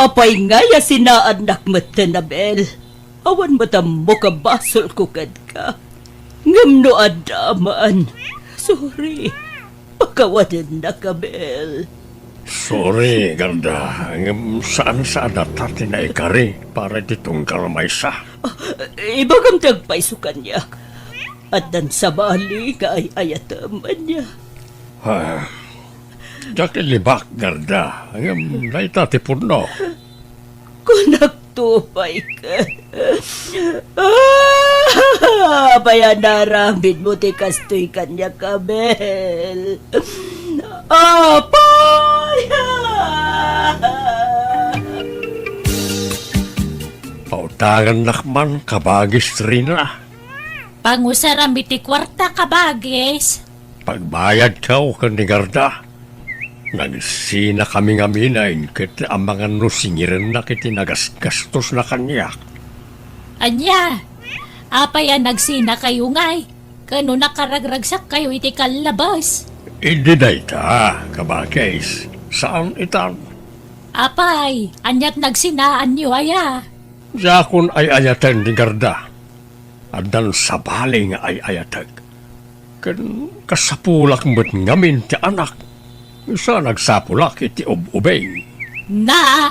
Apay nga ya sinaanak mo Tinabel. Awan mo mo ka basol ko ka. Ngam no adaman. Sorry. Pagkawanan na ka, Bel. Sorry, Garda. Saan natati na ikari para ditong kalmaysa. Ibagam tagpaisukan niya. At dan sa bali ka ay ayataman niya. Diyak ilibak, Garda. Naitati puno. Kung nagtupay ka. Bayanarambin mo ti kastoy kanya ka, Bel. Apay! Pautangan nakman, kabagis rin na. Pangusaram iti kwarta kabagis. Pagbayad ka o ni Garda. Nagsina kami ngaminain kiti ang mga nusingirin na kiti nagasgastos na kanyak. Anya, apayan nagsina kayo ngay. Kano nakaragragsak kayo iti kalabas. Hindi na ita, kabagis. Saan itan? Apay, anyat nagsinaan niyo aya. Yakon ay ayatan ni Garda. Adan sa baling ay ayatag. Kasapulak mo't ngamin ti anak. Isa nagsapulak iti ubeng. Na,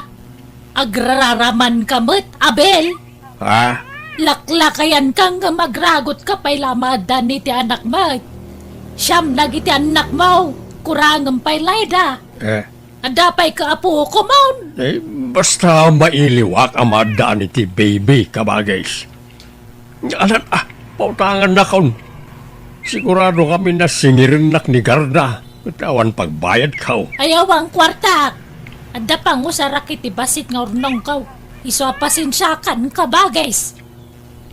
agraraman kamot, Abel. Ha? Laklakayan kang magragot ka pa'y lamadan ni ti anak mo. Siyam nagiti anak mo, kurangam pa'y layda. Adapay ka apo ko mon. Basta mailiwak ang madaan iti baby, kabagais. Alat, pautangan na kaun. Sigurado kami na singirinak ni Garda. Katawan pagbayad ka. Ayaw ang kwarta. Adapang usarak iti basit nga urnong ka. Iso pasensyakan ka bagais.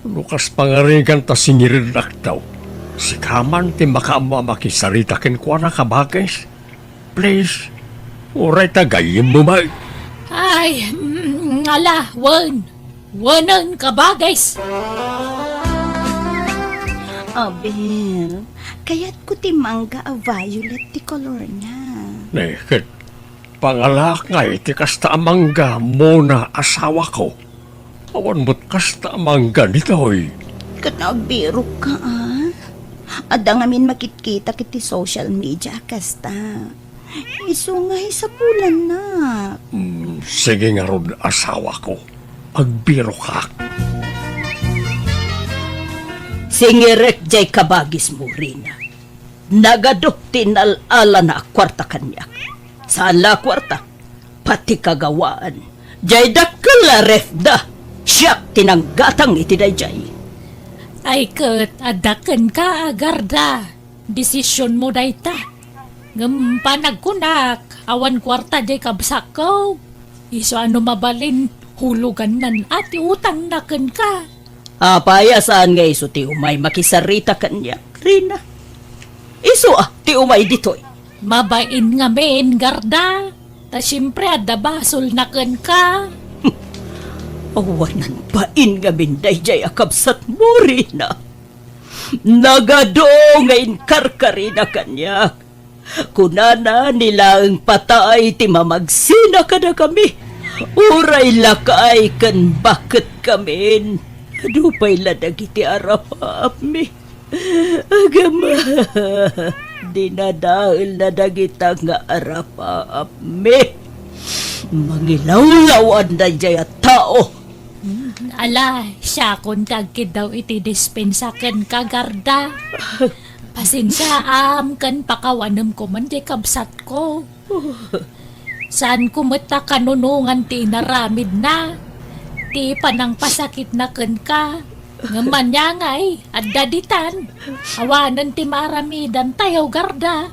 Lukas pangarigan ta singirinak daw. Si Kaman ti makaama makisarita ken kwa na kabagais. Please, uray tagayin mo ba? Ay, ala, wanan ka bagais. Abel, kaya't ko ti mangga a violet ti color niya. Nekit, pangalak nga iti kasta amangga muna asawa ko. Awan mo't kasta amangga nito'y. Kanagbiro ka Ada ngamin makitkita kiti social media kasta. Isungay sa pulan na. Sige nga ron asawa ko. Agbiro ka. Singirek jay kabagis mo rin. Nagadok tinalala na kwarta kanya. Saan la kwarta? Pati kagawaan. Jay dakala refda. Siyak tinanggatang iti dayjay. Ay kat, adakan ka agarda. Desisyon mo dayta. Ngampanag kunak, awan kwarta jay kabsak ko. Iso ano mabalin, hulugan nan ati utang nakan ka. Apaya saan nga iso ti umay makisarita kanya. Rina. Iso ti umay ditoy. Mabain nga men, garda. Ta siyempre adda basol nakan ka. Awanan pain nga binday jay akabsat mo Rina. Nagado ngayon karkari na kanya. Kunana nila ang patay ti mamagsina ka na kami. Uray lakay kan bakit kami. Adupay ladag iti arapami. Agama. Dinadahil na dagita nga arapami. Mangilawlawan na jaya tao. Ala, siya kung tagkid daw iti dispensakan ka, garda. Pasensya kan pakawanam ko man di kabsat ko. Saan kumata kanunungan ti naramid na. Ti panang pasakit na ken ka. Ngaman niya ngay, at daditan. Awanan ti maramidan tayo, garda.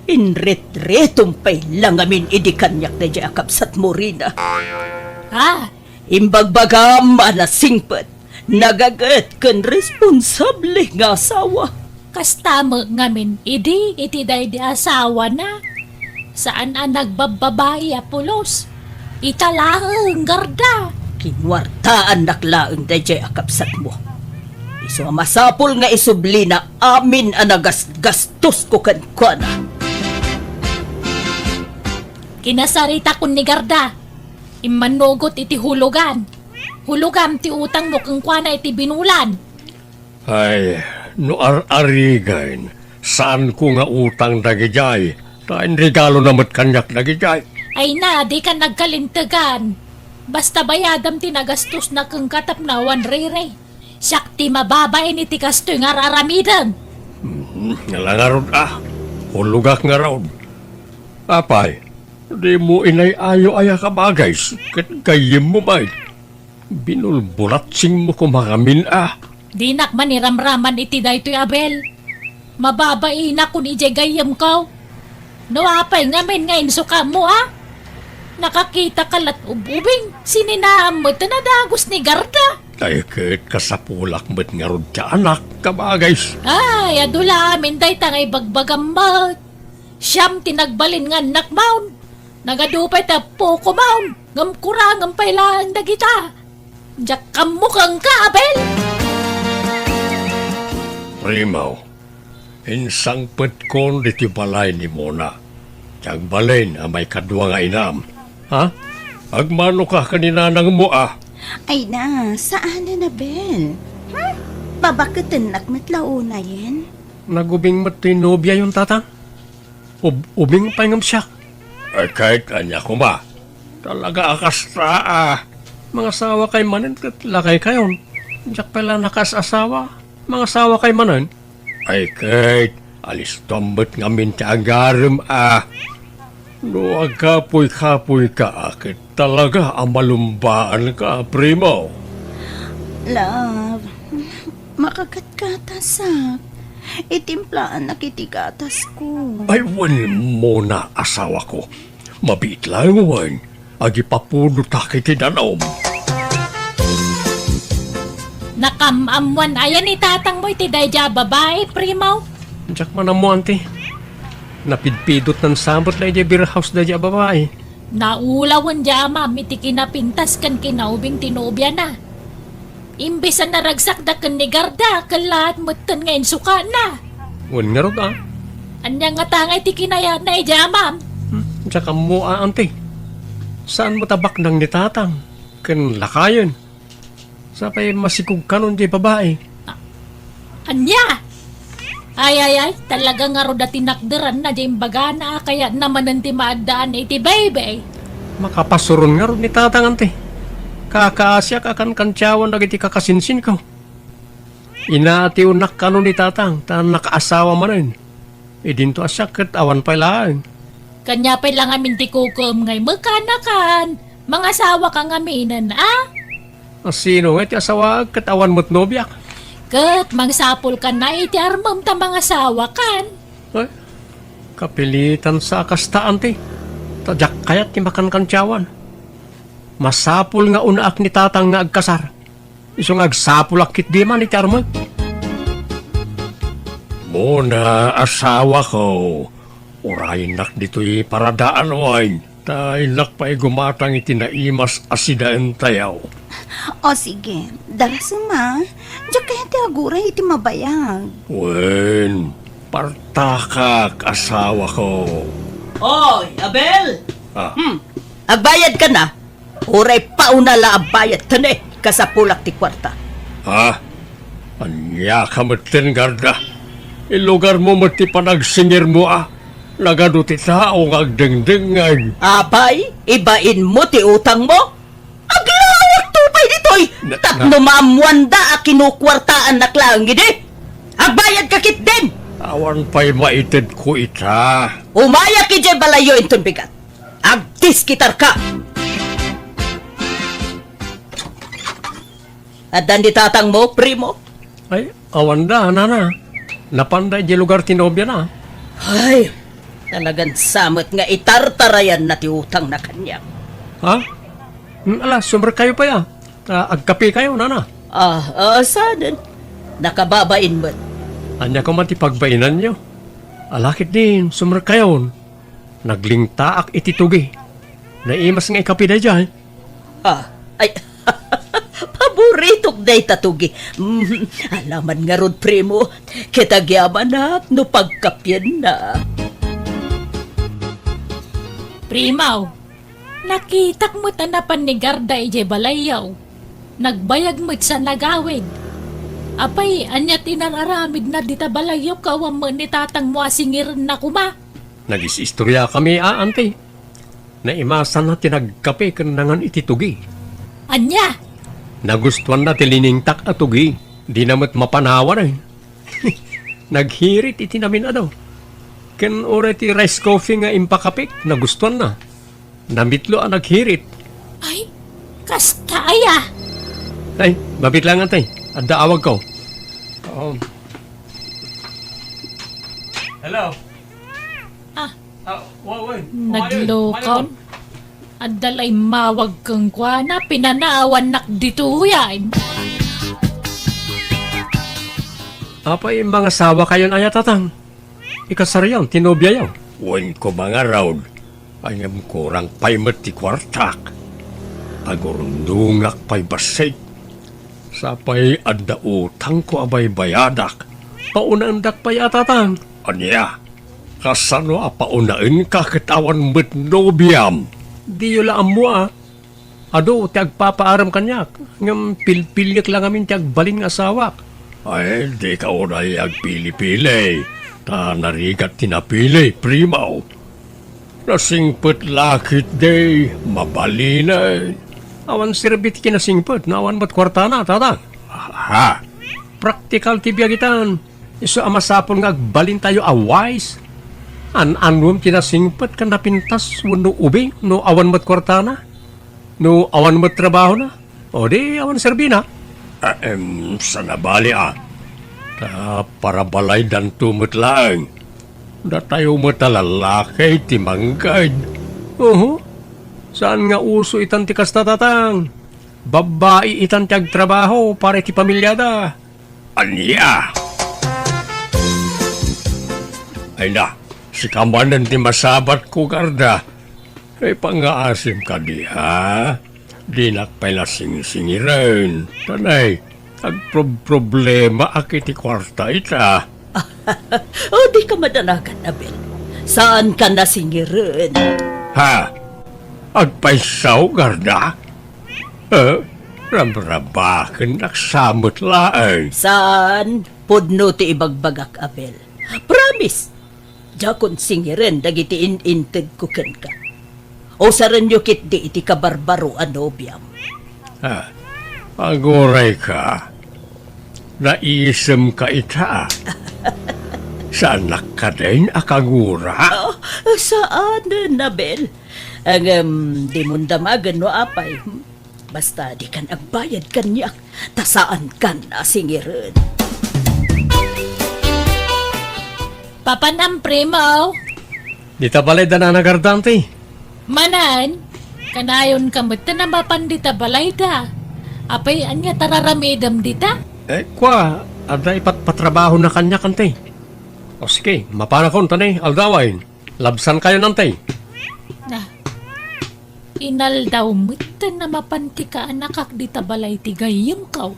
Inret-retong pay lang amin idikanyak na dya kapsat mo Rina. Ha? Imbagbagam anasingpet. Nagagat kan responsable nga asawa. Kastama ngamin, iti day di asawa na. Saan ang nagbababae apulos? Italahang garda. Kinwartaan naklaang dayjay akapsat mo. Iso masapol nga isubli na amin anagas-gastos ko kankwana. Kinasarita ko ni garda. Imanugot iti hulugan. Hulugam ti utang mo kung kwa na iti binulan. Ay, no ar-arigain, saan ko nga utang dagijay? Tain regalo namat kanyak dagijay. Ay na, di ka nagkalintagan. Basta bayadam ti nagastos na kang katapnawan rere. Siyak ti mababain iti kastoy nga raramidang. Ngalangarod hulugak nga raod. Apay, di mo inay-ayo aya ka bagay, kat kayim mo ba? Binulbulatsing mo kumakamin Di nakman iramraman iti daytoy Abel. Mababain na kung ijay gayam ko. Nawapay ngamin nga insuka mo Nakakita kalat ububing. Sininaam mo tanadagos ni Garda. Ay, kahit kasapulak mo't nga rod ka anak ka bagay. Ay, adula amin day tangay bagbagambat. Siyam tinagbalin nga nakmaun. Nagadupay ta po kumaun. Ngamkurang ang pailaan na kita. Diyak kamukang ka, Abel! Primaw, insang petkon di ti balay ni Mona. Tiyag balay na may kadwa nga inam. Agmano ka kanina nang mo Ay na, saan na Bel? Babakatan nakmatlaw na yan? Nagubing matinobya yung tata? Ubing pangam siya. Ay kahit kanya ko ba? Talaga akasta Mga sawa kay manan kat lakay kayon. Diyak pala nakasasawa. Mga sawa kay manan. Ay kahit alis tombot ngamin ti agarim No agkapoy-kapoy ka akit talaga ang malumbaan ka, primo. Love, makakatkatas Itimplaan na kitikatas ko. Ay, wan mo na asawa ko. Mabit lang, wan. Agi papuno takit tinanaw. Nakamamuan ayan ni tatang mo iti dayja babae, primaw. Diyak man mo, ante. Napidpidot ng sambot na iti beer house na diya babae. Naulawan dya, ma'am, iti kinapintas kan kinaubing tinubya na. Imbis na naragsak da kan ni Garda, kalat mutan ngayon suka na. Wan nga rod Anya nga tangay ti kinaya na dya, ma'am. Diyak mo, ante. Saan mo tabak ng nitatang? Kan lakayon. Sapay masikog kanon di babae. Anya! Ay, talaga nga ro dati nakderan na dyan baga na kaya naman nanti maadaan iti baby. Makapasuron nga ron ni tatang ante. Kakaasya kakan kantyawan nagiti kakasinsin ko. Inaatiw nak kanon ni tatang, tan nakaasawa manin. Idinto asya kat awan pailaan. Kanya pa lang amin ti kukum ngay magkanakan. Mga asawa kang aminan, Sino nga ti asawa kat awan mo't nobyak? Kat magsapol ka na iti armam ta mga asawa kan. Ay, kapilitan sa kastaan ti. Tadyak kayat ti makan kantyawan. Masapul nga unaak ni tatang nga agkasar. Iso nga agsapul akit di man iti armam. Muna asawa ko. Urayin nak dito'y paradaan wine. Tainak pa'y gumatang iti naimas asidaan tayaw. O sige, darasuma. Diyak kaya ti agura iti mabayag. Wen, partakak asawa ko. Oy, Abel! Agbayad ka na. Uray pauna la abayad tane kasapulak ti kwarta. Anya ka matin, Garda. Ilugar mo mati panagsingir mo Nagado ti tao nga agdengdengan. Abay, ibain mo ti utang mo? Aglawak tupay ditoy! Tapno maamuanda a kinukwartaan na klang gidi. Agbayad ka kit din! Awan pa'y maited ko ita. Umaya ki jay balayo inton bigat. Agdiskitar ka! Adan di tatang mo, primo? Ay, awan da, nana. Napanday di lugar tinobya na. Ay, talagang samot nga itartarayan na ti utang na kanya. Ala, sumber kayo pa ya. Agkapi kayo, nana. Sadan. Nakababain mo. Anya ko man ti pagbainan nyo. Alakit din, sumber kayo. Naglingtaak ititugi. Naimas nga ikapi na dyan. Ay, paboritog day tatugi. Alaman nga rod, primo. Kitagyaman na, no pagkapyan na. Primaw, Nakitak mo tanapan ni Garda ije balayaw. Nagbayag mo't sa nagawid. Apay, anya tinararamid na dita balayaw kawam mo ni tatang mo asingiran na kuma. Nagis-istorya kami, ante. Naimasan na tinagkape kanangan ititugi. Anya? Nagustuhan na tiliningtak at tugi. Di namat mapanawa na. Naghirit iti namin Ken ore ti rice coffee nga impakapik. Nagustuhan na. Namitlo ang naghirit. Ay, kastaya. Ay, mabit lang antay. Adda awag ko. Hello? Ah, Waway. naglokon. Adalay mawag kang kwa na pinanaawan nak dito yan. Apa yung mga sawa kayon aya tatang? Ikasaryaw, tinobya yaw. Wan ko mga raud. Ayam kurang pay mati kwartak. Agurundungak pay basay. Sapay adda utang ko abay bayadak. Paunandak pay atatang. Anya, kasano apaunain ka katawan met nobyam. Di yula amwa. Ado, tiag papaaram kanyak. Ngam pilpilik lang amin tiag balin nga asawak. Ay, di ka unay agpili-pili. Ta narigat tinapili, primaw. Nasingpet lakit day, mabalinay. Awan sirbit kinasingpet, nawan ba't kwartana, tatang? Ha? Praktikal tibyagitan. Iso amasapon nga agbalin tayo awais. An-anwam kinasingpet kan napintas wano ubing, no awan ba't kwartana? No awan ba't trabaho na? O di awan serbina. Sa nabali Ta para balay dan tumut lang. Da tayo matalalakay timanggad. Saan nga uso itan ti kastatatang? Babae itan ti agtrabaho para ti pamilyada. Anya? Ay na, si kamanan ti masabat ko, Garda. Ay pangaasim ka di, ha? Di nakpay na sing-singiran. Tanay, agproblema akiti kwarta ita. O di ka madanagan, Abel. Saan ka nasingirin? Ha? Agpaisaw, Garda? Ramrabakan naksamot laang. Saan? Pudno ti ibagbagak, Abel. Promise! Jakon singirin dagiti in-inted kuken ka. O saran nyo kit di iti kabarbaro anobyam. Ha? Agoray ka. Naisem ka ita. Saan nakadain akagura? Saan, Nabel? Ang di mo damagan no apay. Basta di kan agbayad kanyak, tasaan kan asingirin. Papanam primo. Di ta balay na nagardante. Manan, kanayon kamot na mapandita balay da. Apay anya tararamidam dita? Kwa, ada patrabaho na kanya kante. O sige, mapanakon tanay, aldawain. Labsan kayo nantay. Na, inal daw muta na mapanti ka anakak dita balay tigayim kaw.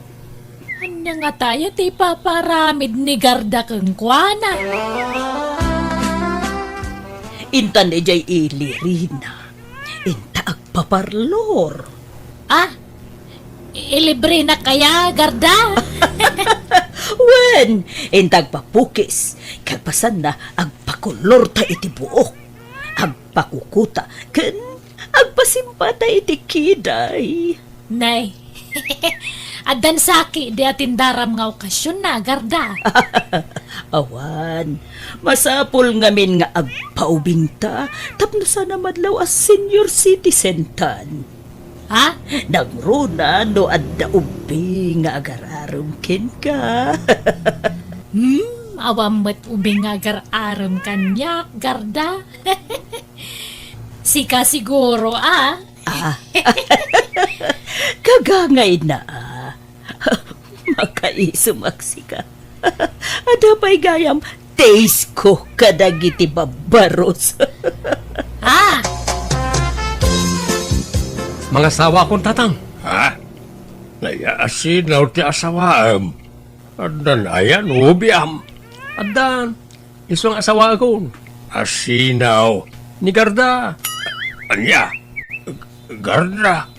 Anya nga tayo ti paparamid ni Garda kang kwana. Intan ejay ilirina. Inta agpaparlor. Ah, ilibre na kaya, Garda? Wen, intag papukis. Kagpasan na agpakulor ta iti buok. Agpakukuta. Ken agpasimpata iti kiday. Nay, adan saki di atin daram nga okasyon na, Garda. Awan, masapol ngamin nga agpaubinta. Tapno sana madlaw as senior citizen tan. Ha? Nagruna no adda ubi nga agararum ken ka. Awamot ubing agar aram kanyak, Garda. Sika siguro, Kagangay na Makaisumaksika. Ada pa'y gayam taste ko kadagiti babaros. Mga sawa akong tatang. Ha? Nayaasin na ti asawaam. Adan ayan, ubiam. Adan, isong asawa akong. Asinaw. Ni Garda. Anya, Garda?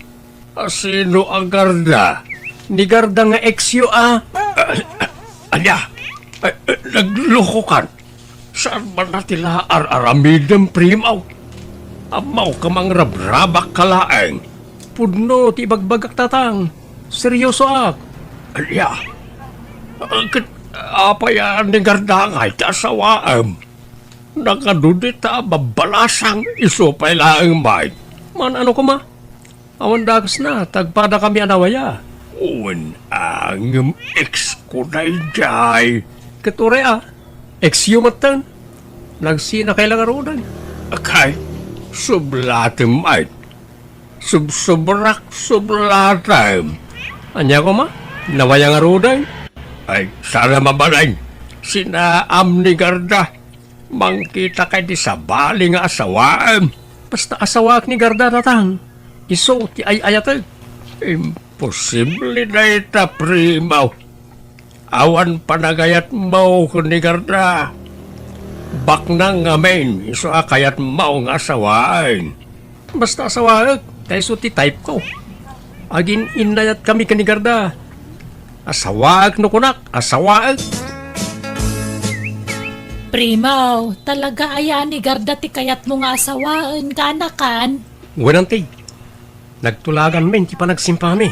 Sino ang Garda? Ni Garda nga eksyo Anya, nagloko kan. Saan ba natila aramidem primaw? Amaw ka mang rabrabak kalaeng. Pudno ti bagbagak tatang. Seryoso Anya, apa yan ni Garda nga itasawaam? Nakadudit babalasang isupay laeng bay. Man ano ko ma? Awan dagas na, tagpada kami anawaya. Uwan ang ex ko na ijay. Kature ex yumatan. Nagsina kailangan rodan. Akay, sublatem ay. Sublatem. Anya ko ma? Nawaya nga rodan. Ay, sana mabalay. Sinaam ni Garda. Mangkita kay di sa bali nga asawaan. Basta asawaak ni Garda natang. Iso ti ay ayatag. Imposible na ita primaw. Awan panagayat mo ni Garda. Bak nang ngamen. Iso akayat mo nga asawaan. Basta asawaak. Kaya so ti type ko. Agin inayat kami ka ni Garda. Asawaak no kunak. Asawaak. Primaw, talaga ayan ni Garda ti kayat mo nga asawaan kanakan. Wananti. Nagtulagan men ti panagsimpami.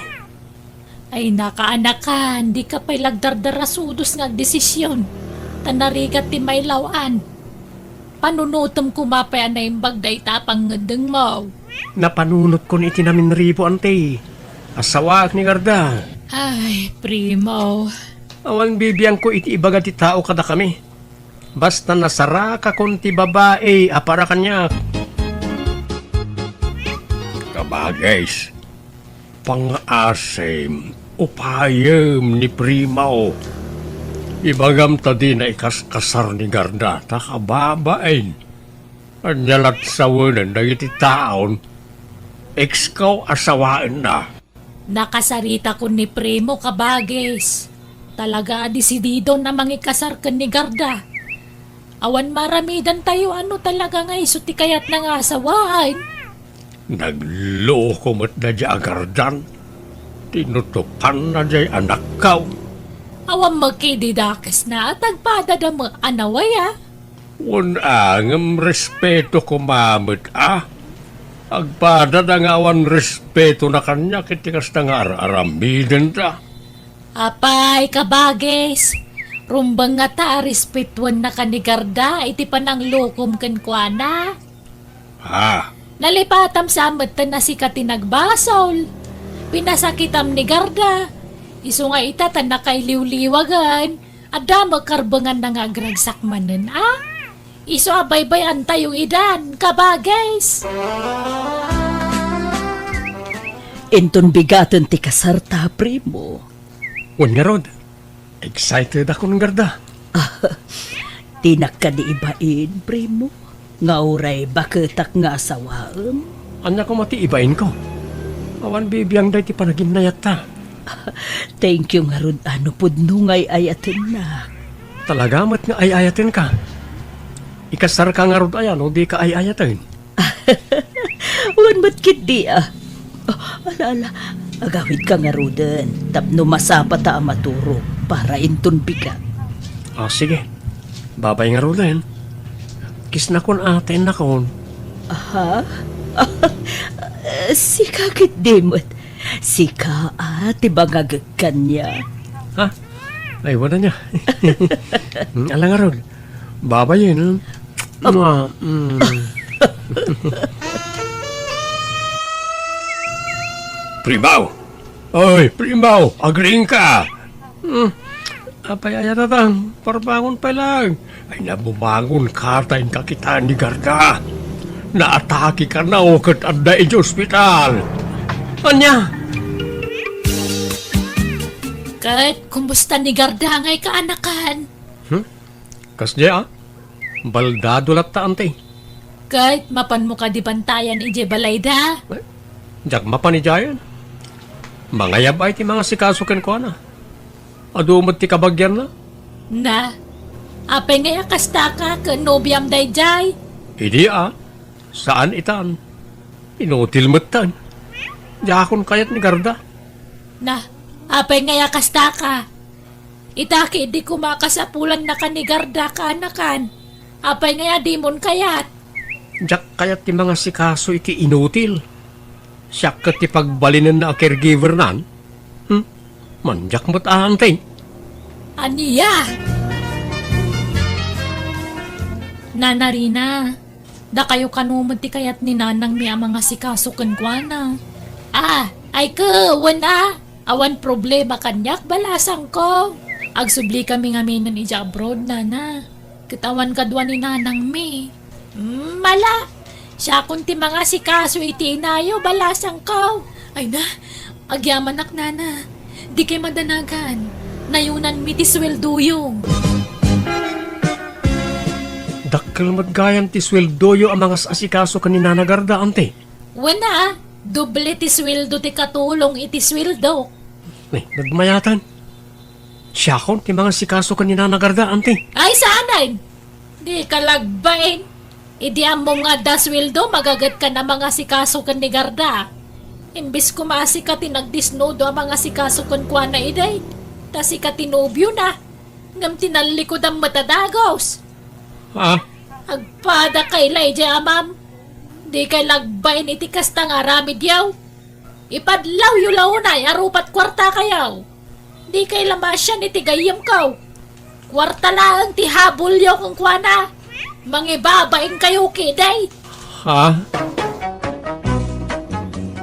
Ay nakaanakan, di ka pa'y lagdardarasudos nga desisyon. Tanarigat ti may lawan. Panunutom kumapay na yung bagday tapang ngedeng mo. Napanunot ko ni itinamin ribo ante. Asawaak ni Garda. Ay, Primaw. Awang bibiyang ko iti ibaga ti tao kada kami. Basta nasara ka kunti babae, apara kanya. Kabagays, pang-asim, upayem ni Primaw. Ibagam ta din na ikaskasar ni Garda, takababain. Anyalat sa wunan na iti taon, ekskaw asawaan na. Nakasarita ko ni Primo kabagis. Talaga desidido na mangikasar ka ni Garda. Awan maramidan tayo ano talaga nga iso ti kayat na nga asawaan. Nagloko mo't na di agardan. Tinutupan na di anak kaw. Awan magkididakas na tagpada da mo anawaya. Unang respeto ko mamit Agpada na nga awan respeto na kanya kitikas na nga aramidin ta. Apay kabagis. Rumbang nga ta respetuan na ka ni Garda iti panang lokom ken kuana. Nalipatam samet na si katinagbasol. Pinasakitam ni Garda. Iso nga itatan na kay liwliwagan. Ada magkarbangan na nga agragsak manen Iso abaybayan tayong idan, kabagays. Inton bigaton ti kasarta, Primo. Wan nga rod. Excited ako ng Garda. Tinak ka di ibain, Primo. Nga uray baketak nga asawaan. Anya ko mati ibain ko. Awan bibiyang day ti panaginayat ta. Thank you nga rod ano pudno ngay ayatin na. Talaga mat nga ayayatin ka. Ikasar ka nga rod ayan o di ka ayayatin. Wan ba't di ala, agawid ka nga roden. Tapno masapa ta maturo para inton bigat. Sige. Babay nga roden. Kis na kon atin na kon. Sika kit dimot. Sika tibangagag kanya. Ay, wala niya. Ala nga rod. Babayin. Primaw! Oy, Primaw! Agring ka! Apay tatang, parbangon pa lang. Ay, nabumangon ka tayong kakitaan ni Garda. Naatake ka na o kat anda iti ospital. Anya? Kat, kumusta ni Garda ngay kaanakan? Kasya baldado lat ta ante. Kat, mapan mo ka di bantayan ije balayda? Jak mapanijayan. Mangayab ay ti mga sikasuken ko na. Adumot ti kabagyan na. Na, apay ngay akasta ka ka nobyam dayjay? Hindi saan itan? Inutil matan. Yakon kayat ni Garda. Na, apay nga yakasta ka. Itaki di kumakasapulan na ka ni Garda ka anakan. Apay nga di mon kayat. Jak kayat ti mga sikaso iti inutil. Siya kat ti pagbalinan na caregiver nan. Manjak mo't ahantay. Aniya! Nanarina, da kayo kanumod ti kayat ni nanang mi ang mga sikaso kenkwana. Ay ka, wana. Awan problema kanyak balasang ko. Agsubli kami nga minan ija abroad, nana. Kitawan kadwa ni nanang mi. Mala, siya kun ti mga sikaso iti inayo balasang ko. Ay na, agyaman ak nana. Di kay madanagan. Nayunan mi ti swelduyong. Dakkel maggayan ti sweldoyo ang mga asikaso kanina na Garda, ante. Wana, doble ti sweldo ti katulong iti sweldo. Nagmayatan. Siya kon ti mga sikaso kanina na Garda, ante. Ay, sanay! Di ka lagbain. Idi mo nga da sweldo, magagat ka na mga sikaso kan ni Garda. Imbis kumasi ka tinagdisnodo ang mga sikaso kan kwa na iday. Tas ka tinobyo na. Ngam tinalikod ang matadagos. Agpada kay Layja, ma'am. Di kay lagbain iti kasta nga ramid yaw. Ipadlaw yu launay, arupat kwarta kayaw. Di kay lamasyan iti gayam kaw. Kwarta lang ti habol yaw kung kwana. Mangibabain kayo kiday.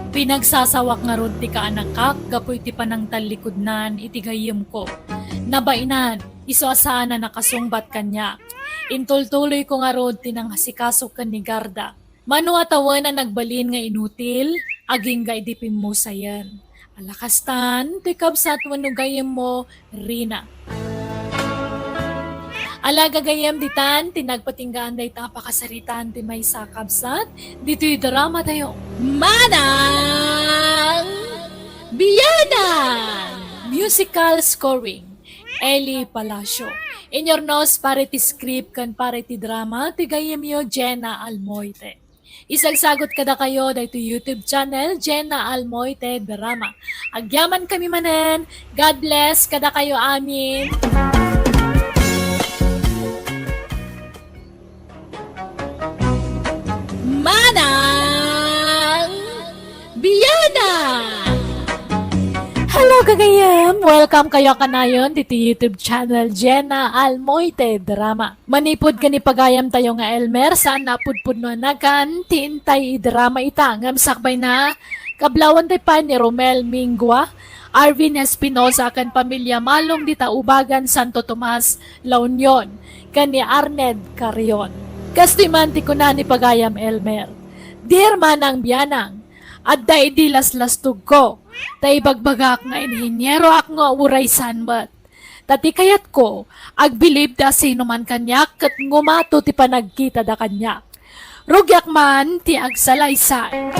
Pinagsasawak nga rod ti kaanakak, gapoy ti panangtalikudnan iti gayam ko. Nabainan, iso asaan na nakasungbat kanya. Intultuloy ko nga rod tinangasikaso kan ni Garda. Mano atawan na nagbalin nga inutil, aging ga idipin mo sayan. Alakastan, ti kabsat wano gayam mo, Rina. Alaga gayam ditan, tinagpatinggaan day tapakasaritan ti may sakabsat, dito'y drama tayo. Manang Biyanan! Musical scoring. Eli Palacio. In your nose, pare ti script kan pare ti drama, ti gayam yo Jenna Almoite. Isagsagot kada kayo dahito YouTube channel, Jenna Almoite Drama. Agyaman kami manen. God bless kada kayo amin. Manang Biyanan! Hello kagayam! Welcome kayo kanayon dito YouTube channel Jenna Almoite Drama. Manipod ka ni pagayam tayo nga Elmer saan napudpud no nagan tiintay drama itangam sakbay na kablawan tayo pa ni Romel Mingua, Arvin Espinosa kan pamilya Malong di Taubagan Santo Tomas, La Union kan ni Arned Carrion. Kastiman ti ko na ni pagayam Elmer. Dear Manang Biyanang, adda idi laslastug ko. Tay bagbagak nga inhinyero ak nga uray sanbat. Tati kayat ko, agbilib da sino man kanyak kat ngumato ti panagkita da kanyak. Rugyak man ti agsalaysay.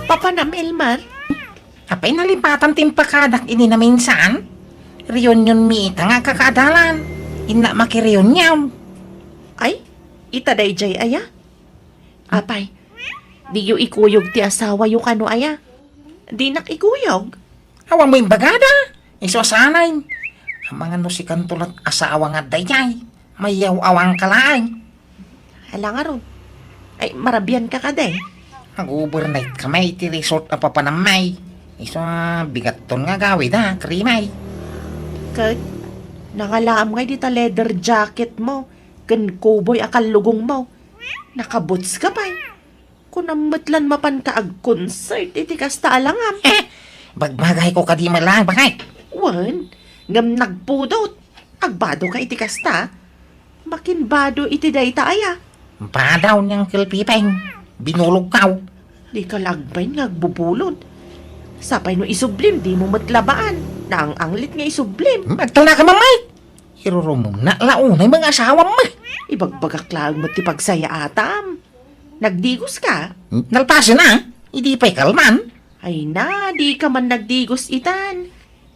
Papanam Elmer, apay nalipatan timpakadak ini na minsan. Reunion mi ita nga kakadalan. Ina makireunion. Ay, itaday jay aya. Apay, di yu ikuyog ti asawa yu kano aya. Di nak ikuyog. Awang mo yung bagada. Iso sanay. Ang mga nusikan tulat asawa nga dayay. Mayaw awang kalaay. Hala nga ron. Ay, marabyan ka kaday. Mag-overnight kamay ti resort na papanamay. Iso bigat ton nga gawid ha, krimay. Kag, nangalaam nga dita leather jacket mo. Gan cowboy akal lugong mo. Nakaboots ka pa. Kung namatlan mapan ka ag concert, iti kasta alangam. Bagbagay ko kadi malang bakay. Wan, ngam nagpudot. Agbado ka iti kasta. Makinbado iti dayta aya. Padaw niyang kilpipeng. Binulog kaw. Di ka lagbay nga agbubulod. Sapay no isublim, di mo matlabaan. Na ang anglit nga isublim. Magtala ka mamay. Irurumong na launay mga asawa mo. Ibagbagak lang mo ti pagsaya atam. Nagdigos ka? Nalpasin na. Hindi pa'y kalman. Ay na, di ka man nagdigos itan.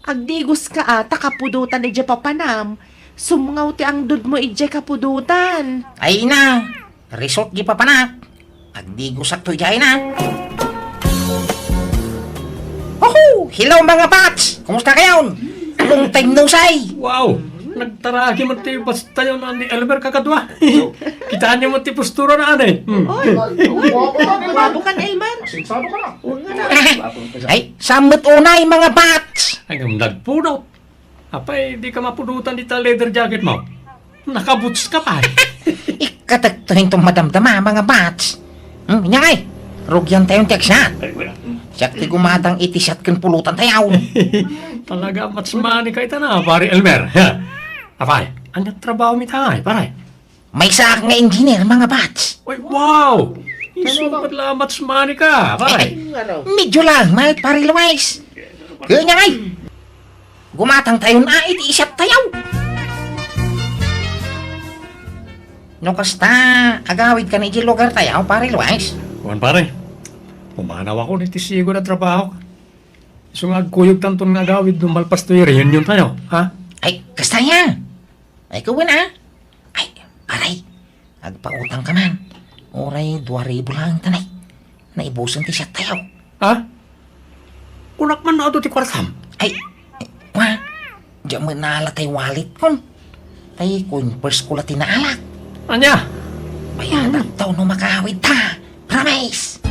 Agdigos ka ata kapudutan ije papanam. Sumungaw ti ang dud mo ije kapudutan. Ay na. Resort di pa panak. agdigo sakto dyan na. Oh, hello mga bats! Kumusta kayo? Long time no say! Wow! Nagtaragi mo ti basta yun ni Elmer kakadwa. Kitaan niyo mo ti postura na ane. Bago ka, Elmer. Ay, samot unay mga bats! Ay, nagpunot. Apay, di ka mapunutan dito leather jacket mo. Nakaboots ka pa. Ikatagtuhin tong madamdama mga bats. Nyay, rugyan tayong tiyaksat. Siyak ti gumatang itisat kan pulutan tayaw. Talaga matsmani ka ita na, pare Elmer. Apay, anyat trabaho mi tayo, pare. May sak nga engineer mga bats. Uy, wow! Isumat lang matsmani ka, pare. Medyo lang, may pare Luis. Kaya nyay, gumatang tayo na itisat tayaw. No kasta, agawid ka ni lugar tayaw, pare Luis. Kuhan pare, pumanaw ako ni tisigo na trabaho. So nga kuyog tanton nga gawid dumalpas to yung reunion tayo, ha? Ay, kasta yan. Ay, kawin ah. Ay, paray, agpautang ka man. Oray, 2,000 lang tanay. Naibusan ti siya tayaw. Ha? Kunak man na ito ti kwartam. Ay, wa, diyan mo nalatay wallet kon. Tay, kun first ko lati naalak. Anya? Bayadak daw no makawid ta. Promise!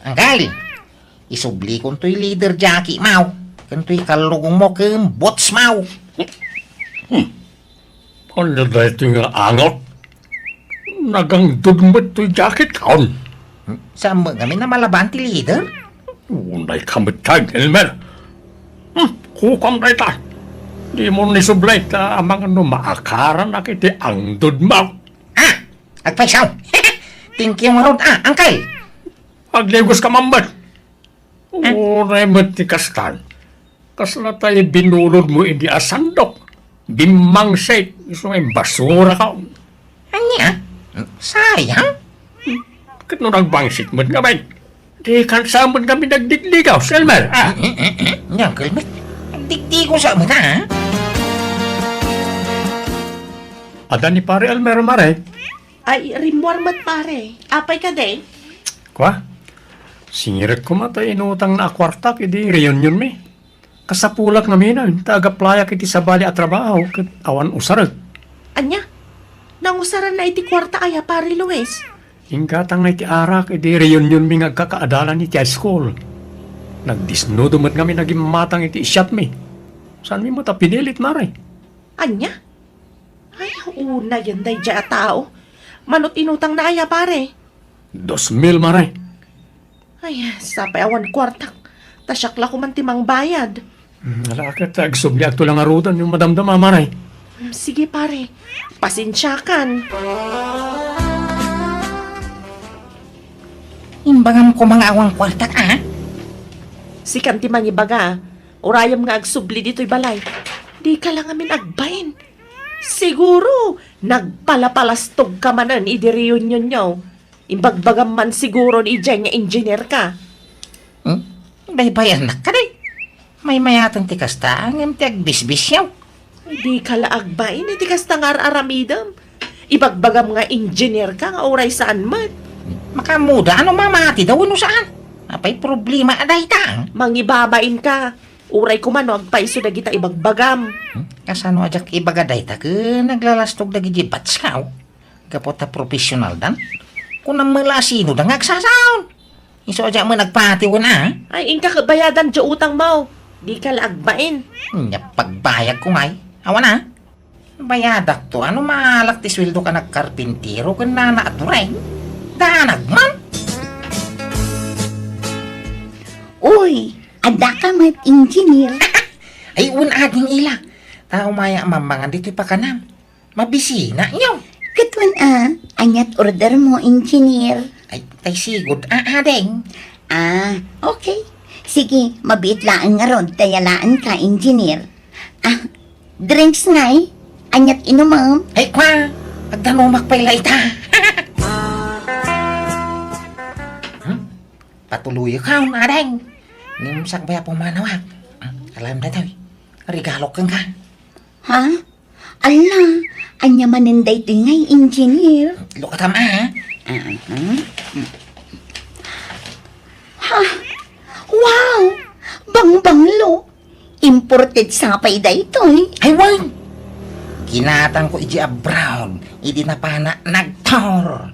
Angkal, isubli kon to'y leader Jackie mau. Kan to'y kalugong mo kem bots mau. Ano na ito nga angot? Nagang dudumot to'y jacket kaon. Sama kami na malaban ti leader? Unay kamitag, Elmer. Kukam na ita. Di mo nisublay ta amang ano maakaran na kiti ang dudmaw. Ah, agpaisaw. Thank you marod angkal. Aglegos ka mambat. Unay mo't ti kastan. Kasla tayo binulod mo hindi asandok. Bimang shake. Gusto may basura ka. Anya? Sayang. Bakit nung nagbangsit mo nga ba? Di kansamon kami nagdigligaw, Selmer. Yang kalmit. Digdi ko sa mga ha? Ada ni pare Elmer Mare. Ay, rimwarmat pare. Apay ka din. Kwa? Singirit ko matay inutang na kwarta kiti reunion mi. Kasapulak namin na taga-playa kiti sabali at trabaho kat awan usarag. Anya? Nangusaran na iti kwarta kaya pare Luis. Ingkatang na iti arak iti reunion mi nga kakaadalan iti high school. Nagdisnudo mat kami naging matang iti isyat mi. Saan mi mo ta pinilit mare? Anya? Ay, una yan day dya tao. Manot inutang na aya pare. 2,000 mare. Ay, sapay awan kwartak. Tasyakla ko man timang bayad. Alakat agsubli agto lang arutan yung madamdama mare. Sige pare, pasensyakan. Imbangam ko mga awang kwartak ah. Si kanti mangibaga, urayam nga agsubli dito'y balay. Di ka lang amin agbain. Siguro, nagpalapalastog ka manan idi reunion nyo. Imbagbagam man siguro ni Ijay nga engineer ka. Baybayan na ka day. May mayatang tikasta ang ti agbisbis yaw. Di ka laagbain, iti kasta nga aramidam. Ibagbagam nga engineer ka nga uray saan man. Makamuda ano mamati daw no saan? Apay problema aday tang. Mangibabain ka. Uray ko man no, agpaiso na kita ibagbagam. Kasano ajak ibagaday ta ke naglalastog dagi jibats ka. Kapot ta professional dan. Kung nang malasino da ngagsasaon. Iso ajak mo nagpatiw na. Ay, inka kabayadan dya utang mo. Di ka laagbain. Nya pagbayag ko ngay. Awan na. Bayadak to. Ano malak ti sweldo ka nagkarpintiro kan nana at rin. Danag man. Uy, ada ka mat engineer. Ay unading ila. Tao maya mamangan dito'y pakanam. Mabisina nyaw. Katwan anyat order mo engineer. Ay tay sigod adeng. Okay. Sige, mabiit laan nga ron, tayalaan ka engineer. Drinks ngay, anyat inumam. Ay kwa. Agdanumak pa ila ita. Patuloy ka adeng. Nimsak baya pumanawag. Alam na tayo. Regalo kang ka. Ha? Ala, anya maninday ito ngay, engineer. Lukatam ah. Wow! Bangbanglo! Imported sapay da ito eh. Ay, wag! Kinatang ko iji a brown, idi na pa na nagtor.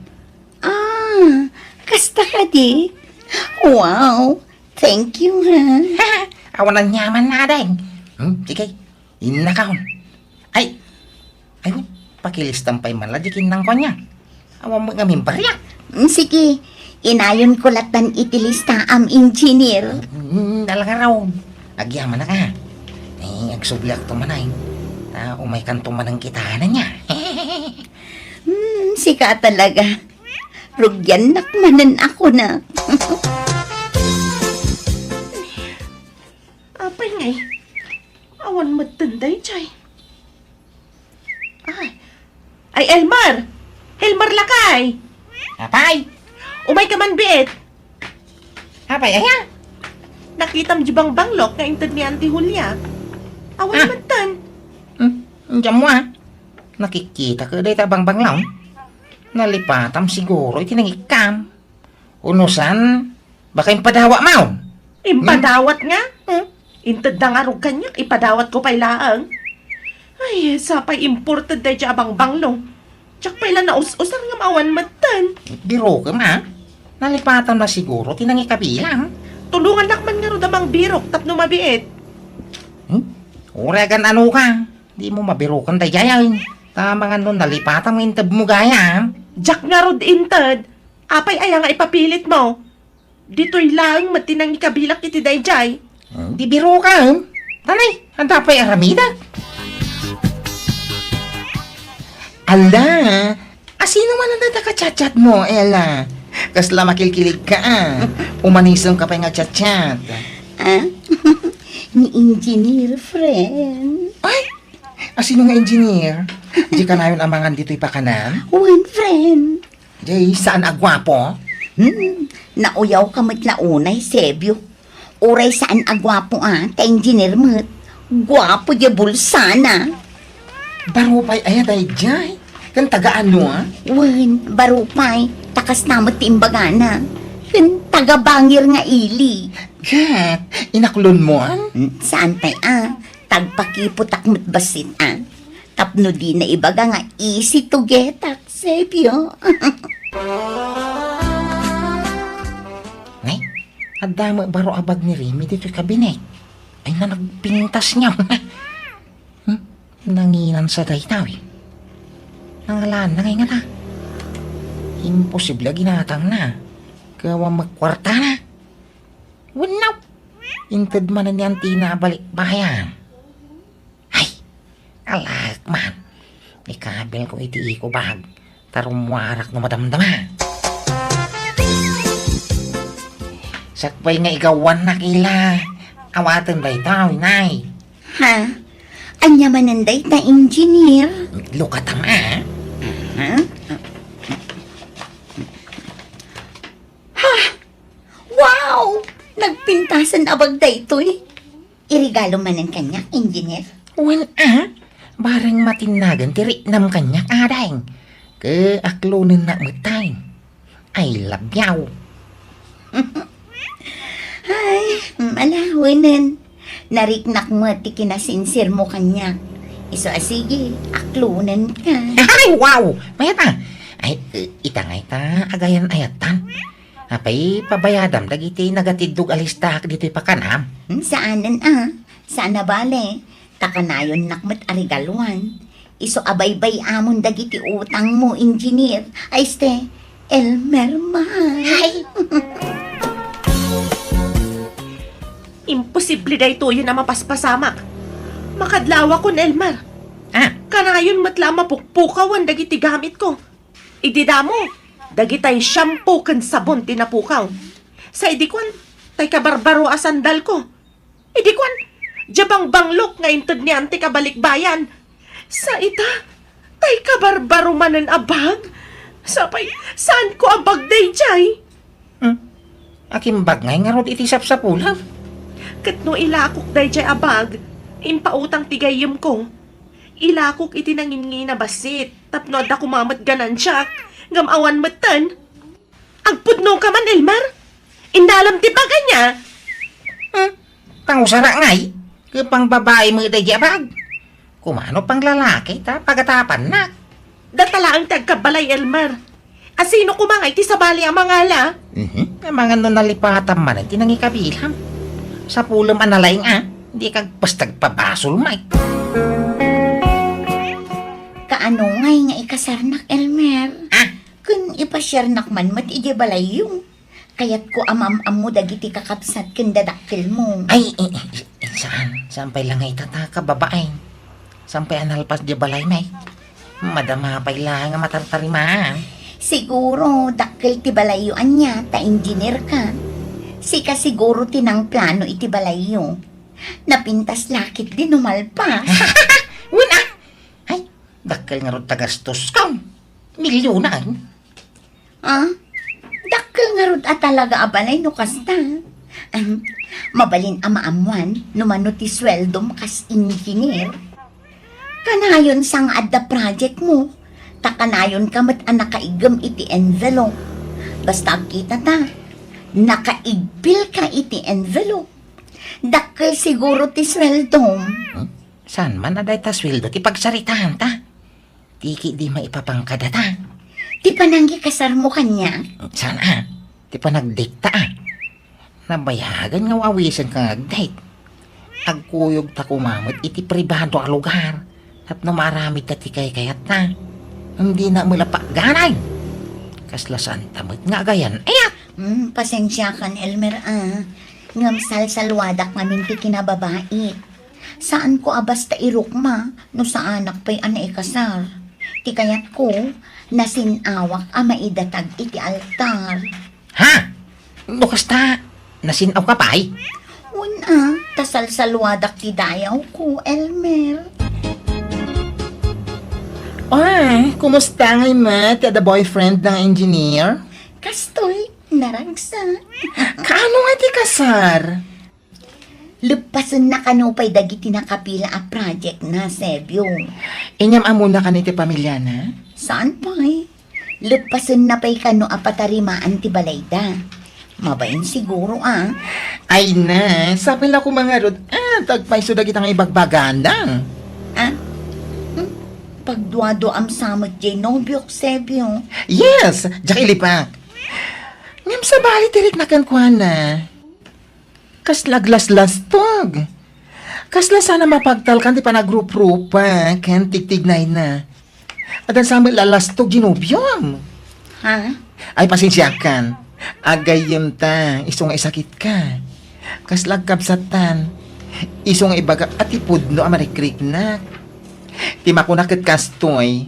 Ah, kasta ka di? Wow! Thank you, ha? Awan ang nyaman na deng. Sige, inakaon. Ay, pakilistang pa'y maladikin ng kanya. Awan mo ngamin barya. Sige, inayon ko latan itilista am engineer. Dalang araw. Agyaman na ka. Agsublak tumanay. Umay kan tumanang kitahanan niya. Sika talaga. Rugyan nakmanan ako na. Apay ngay. Awan matanday, chay. Ay, Elmar! Elmar lakay! Apay! Umay ka man, biit! Apay, ayan! Nakitam jibang banglok nga intad ni Auntie Julia. Awan matan. Diyan mo ah. Nakikita ka day tabang banglaw. Nalipatam siguro itinangikam. Unusan, baka yung padawa mo. Impadawat nga. Intad na nga rog kanya, ipadawat ko pa'y laang. Ay, sapay imported day jabang banglong. Tsak pa'y na us-usar nga maawan matan. Biro ka ma. Nalipatam na siguro tinangikabilang. Tulungan lakman nga ro damang birok tapno mabiit. Uragan ano ka? Di mo mabirukan dayayain. Tama nga nun nalipatan mo yung tab mo gaya. Jack nga rod intad. Apay aya nga ipapilit mo. Dito'y lang matinang ikabilak iti dayjay. Di biro ka. Tanay, handa pa'y aramida. Ala, asino man ang nadaka-chat-chat mo, Ella? Kasla makilkilig ka Umanisang ka pa nga chat-chat. Ni engineer friend. Ay, asino nga engineer? Di ka namin amangan dito'y pakanan? One friend. Di, saan agwapo? Nauyaw ka matlaunay, Sebyo. Uray saan agwapo ta engineer mo't. Gwapo di bulsana. Baro pa'y ayaday jay. Kan tagaan mo Wen, barupay, takas namot timbagana. Kan tagabangir nga ili. Kat, inaklon mo Saan tay tagpakipot akmot basit Tapno di na ibaga nga easy to get Sebyo. Nay, adama baro abag ni Remy dito'y kabinet. Ay na nagpintas niya. Nanginan sa daytaw Nangalaan na ngayon na. Imposible ginatang na. Kawa magkwarta na. Wanaw. Intad man na niyan tinabalik bayan. Ay, alak man. Ikabil ko iti ko bag. Tarumwarak no madamdama. Sakbay nga igawan na kila. Awatan daytaw, nay. Ha? Anya mananday ta engineer? Lukatam Wow! Nagpintasan abag da ito Irigalo manan kanya, engineer. Well, barang matinagan tirik-nam kanya kadang. Keaklunan na matay. Ay, labyaw. Ay, malawanan. Nariknak mo at kinasinsir mo kanya. Iso asige, aklunan ka. Ay, wow! Mayata. Ay, itangay ta, agayan ayatan. Apay, pabayadam, dagiti nagatidug alistak dito'y pakanam. Saanan Sana bale. Takanayon nakmat arigaluan. Iso abaybay amon dagiti utang mo, engineer. Ay ste, Elmer mahal. Ay! Imposible da ito yun na mapaspasamak. Makadlawa ko, Elmar. Kanayon matlama pukpukawan dagiti gamit ko. Idida mo, dagitay shampoo kan sabon tinapukaw. Sa idikwan, tay kabarbaro a sandal ko. Idikwan, jabang banglok nga intod ni ante kabalikbayan. Sa ita, tay kabarbaro manan abag. Sapay, saan ko abag day jay? Akim bagay nga rod iti sapsapulaw. Kat no ilakok day jay abag, impautang tigayim ko. Ilakok iti nangingi na basit. Tapno da kumamat ganan siya. Ngamawan matan. Agpudno ka man, Elmer. Indalam ti baga niya. Pangusara ngay. Kapang babae mo iti jabag. Kumano pang lalaki ta pagatapan na. Datala ang tagkabalay, Elmer. Asino kumangay ti sabali ang mga ala? Ang mga nun nalipatan man iti nangikabilam. Sa pulam analaing hindi kag pastag pabasol may. Kaano ngay nga ikasarnak, Elmer? Ah? Kun ipasarnak man mat ije balayo. Kayat ko amam-am mo dagiti kakapsat ken dadakkel mo. Ay, saan? Sampay lang ay tataka babaeng. Sampay analpas di balay may. Madama pa ilang nga matartarimaan. Siguro dakkel ti balayuan niya ta engineer ka. Sika siguro tinang plano iti balayo. Napintas lakit din umalpas. Wala! Ay, dakkel nga ron tagastos kang. Milyonan. Ah? Dakkel nga rod at talaga abalay no kasta. Mabalin amaamuan no mano ti sweldom kas engineer. Kanayon sang adda project mo. Takanayon ka mat nakaigam iti envelope. Basta kita ta. Nakaigbil ka iti envelope. Dakkel siguro ti sweldom. Saan man na dahi ta sweldo ti pagsaritahan ta? Tiki di maipapangkada ta. Di pananggi kasar mo kanya. Saan Ti pa nagdate ta Nabayagan nga wawisan ka nag-date. Agkuyog ta kumamot iti pribado a lugar. At namarami ta ti kayat na. Hindi na mula pa ganay. Kaslasan tamot nga gayan. Ayat! Pasensya kan, Elmer, Ngamsal salwadak namin ti kinababait. Saan ko abasta irukma, no sa anak pa'y ikasar. Ti kayat ko, nasinawak maidatag iti altar. Ha? Lukas ta. Nasinaw ka pa'y? Una, tasal salwadak ti dayaw ko, Elmer. Ay, kumusta ngay ma? Ti the boyfriend ng engineer? Kastoy, naragsa. Kaano nga ti kasar? Lupasan na kanupay dagiti nakapila a project na, Sebyo. Inyam amuna ka ti pamilya na? Saan pa'y? Lupasan na pa'y kano apatarimaan ti balayda. Mabayin siguro, Ay na, sabi lang ko mga rod, tagpay so dagit ang ibagbaganda. Pagduado am samot jay nobyok, Sebyo. Yes, jak ilipak. Ngam sa bali tirik na kankwana. Kaslaglas-las tog. Kasla sana mapagtal kan ti panagrup-rupa, ken tigtignay na. Adan sa amin lalastog ginubyom. Ha? Ay pasensya kan. Agayem ta, isong isakit ka. Kaslag kabsatan. Isong ibaga at ipudno amarikrik na. Ti makunakit kastoy.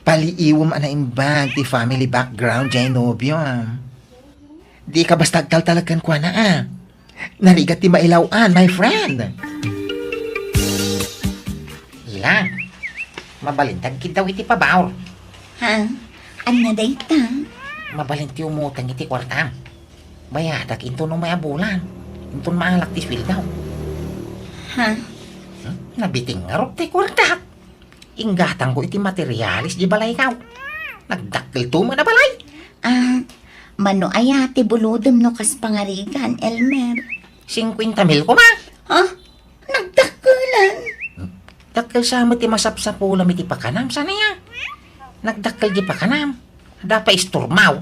Paliiwom anaimbag ti family background jay nobyom. Di ka basta agtaltalagan kwa na Narigat ti mailawan, my friend. Ila, mabalintag kit daw iti pabaor. Ha? Ano day ta? Mabalinti umutang iti kwartam. Bayadak into no may abulan. Into maalak ti swil daw. Ha? Nabiting nga rop ti kwartak. Inggatang ko iti materialis di balay kaw. Nagdakil tuma na balay. Mano ayati buludom no kas pangarigan, Elmer. 50,000 ko ma. Ha? Nagdakulan. Dakil sa mo ti masapsapulam iti pakanam. Sana ya? Nagdakil di pakanam. Ada pa isturmaw.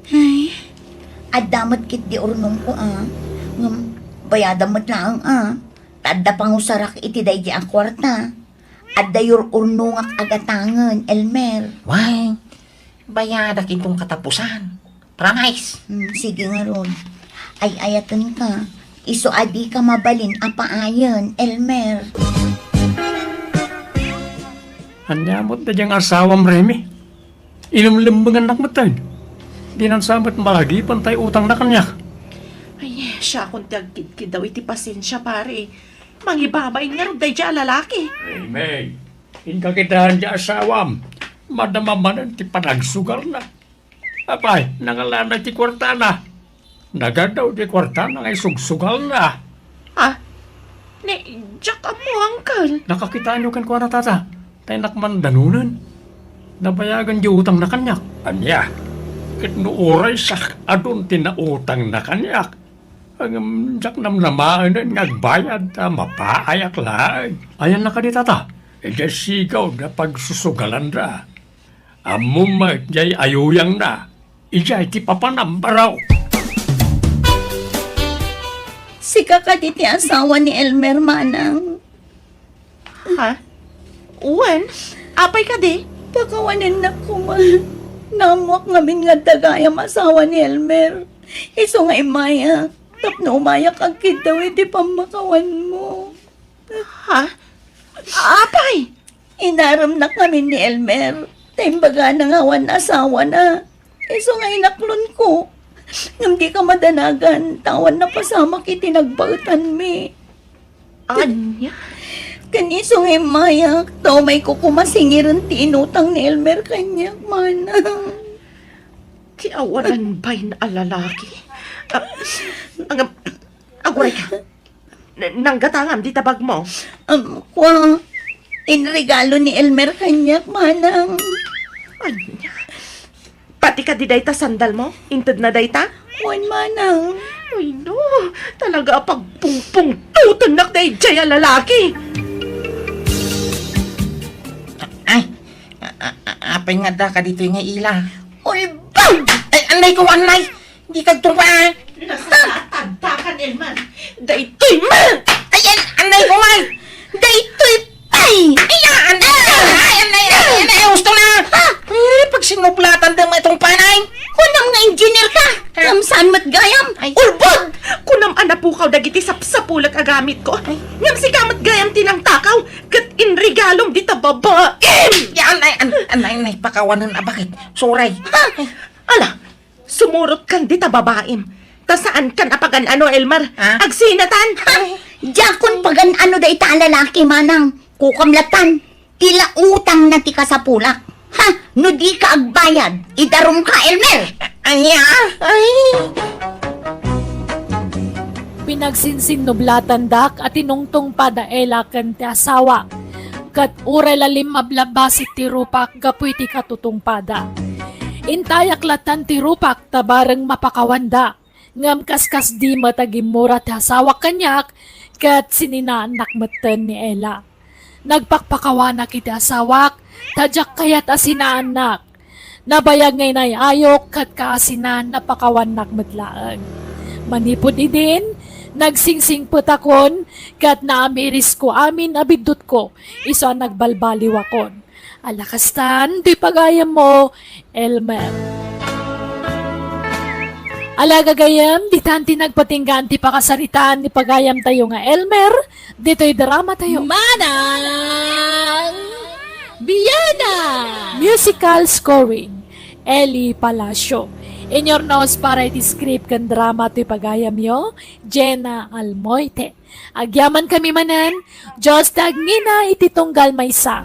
Ay, adamot kit di urnong ko, Ngam, bayadamot lang, Tadda pangusarak iti day di ang kwarta. Adda yor urnungak agatangan, Elmer. Why? Bayadak itong katapusan. Promise. Sige nga ron. Ay ayatan ka. Iso adi ka mabalin apaayon, Elmer. Anyamot na diyang asawam Remy. Ilumlimbangan nak matan. Di nang samot malagi pantay utang na kanya. Ay, siya kung tagkid daw iti pasensya, pare. Mangibabay nga rin dahi dyan lalaki. Remy, inkakitahan di asawam. Madamaman ti panagsugar na. Apay, nangalana ti kwartana. Nagadaw ti kwartana ngay sugsugal na. Ni Jack mo, Uncle. Nakakitaan nyo kan kuha na tata. Tayo nakman danunan. Nabayagan di utang na kanyak. Anya, kit no oray sak adun tinautang na kanyak. Ang jak namnamaan na nagbayad ta mapaayak lang. Ayan na ka di tata. E di sigaw na pagsusugalan na. Among magyay ayuyang na. Ijay ti papanambaraw. Sika ka di ti asawa ni Elmer, manang. Ha? Uwan? Apay ka di? Pakawanin na ko, ma. Namuak ngamin nga dagayam asawa ni Elmer. Iso nga imaya. Tapno umayak ang kid daw, hindi pa makawan mo. Ha? Apay? Inaram na kami ni Elmer. Taimbaga na nga wan asawa na. Iso nga inaklon ko. Nang di ka madanagan, tawan na pasama kiti nagbautan mi. Anya? Kaniso nga mayak, tao may kukumasingiran ti inutang ni Elmer kanyak, manang. Kiawanan ba'y na alalaki? Aguray ka. Nanggatangam di tabag mo. Kwa, inregalo ni Elmer kanyak, manang. Anya? Pati ka di dayta sandal mo? Inted na dayta? Wan, manang. Ay no, talaga pagpungpung tutunak na ijay ang lalaki. Ay, apay nga da ka dito nga ila. Uy, bang! Ay, anay ko, anay! Hindi ka tumpa. Nasatagtakan, Elman. Daytoy man! Ayan, anay ko, ay! Daytoy pay! Ayan, anay, gusto na! Pag sinuplatan din mo itong panay! Kunang na engineer ka! Kamsaan mat gayam! Ay, Ulbod! Kunam anapukaw dagiti sapsapulag agamit ko. Ngam si kamat gayam tinang takaw. Kat inregalom di tababaim! yan, anay, pakawanan, bakit? Suray. Ala, sumurot kan di tababaim. Ta saan kan apagan ano, Elmar? Ha? Agsinatan! Jakon pagan ano da ita lalaki, manang. Kukamlatan. Tila utang na ti ka sa pulak. Ha? No di ka agbayad. Idarom ka, Elmer! Anya? Ay! Pinagsinsin nublatan dak at tinungtong padaela kan ti asawa. Kat uray lalim mablabasit ti rupak gapuy ti katutong pada. Intayak latan ti rupak tabareng mapakawanda. Ngam kaskas di matagimura ti asawa kanyak kat sininaanak meten ni Ella. Nagpakpakawanak iti asawak, tadyak kayat asinaanak. Nabayag ngay nay ayok kat kaasinan napakawanak matlaang. Manipod idin, nagsingsing putakon, kat naamiris ko amin abidot ko, iso ang nagbalbaliwakon. Alakastan, di pagayam mo, Elmer. Alagagayam, di tanti nagpatinggan ti pakasaritaan ni pagayam tayo nga Elmer, dito'y drama tayo. Manang Biyana! Musical scoring, Eli Palacio. In your nose para iti script kan drama ti pagayam yo, Jenna Almoite. Agyaman kami manan, Diyos tagngina iti tunggal may sang.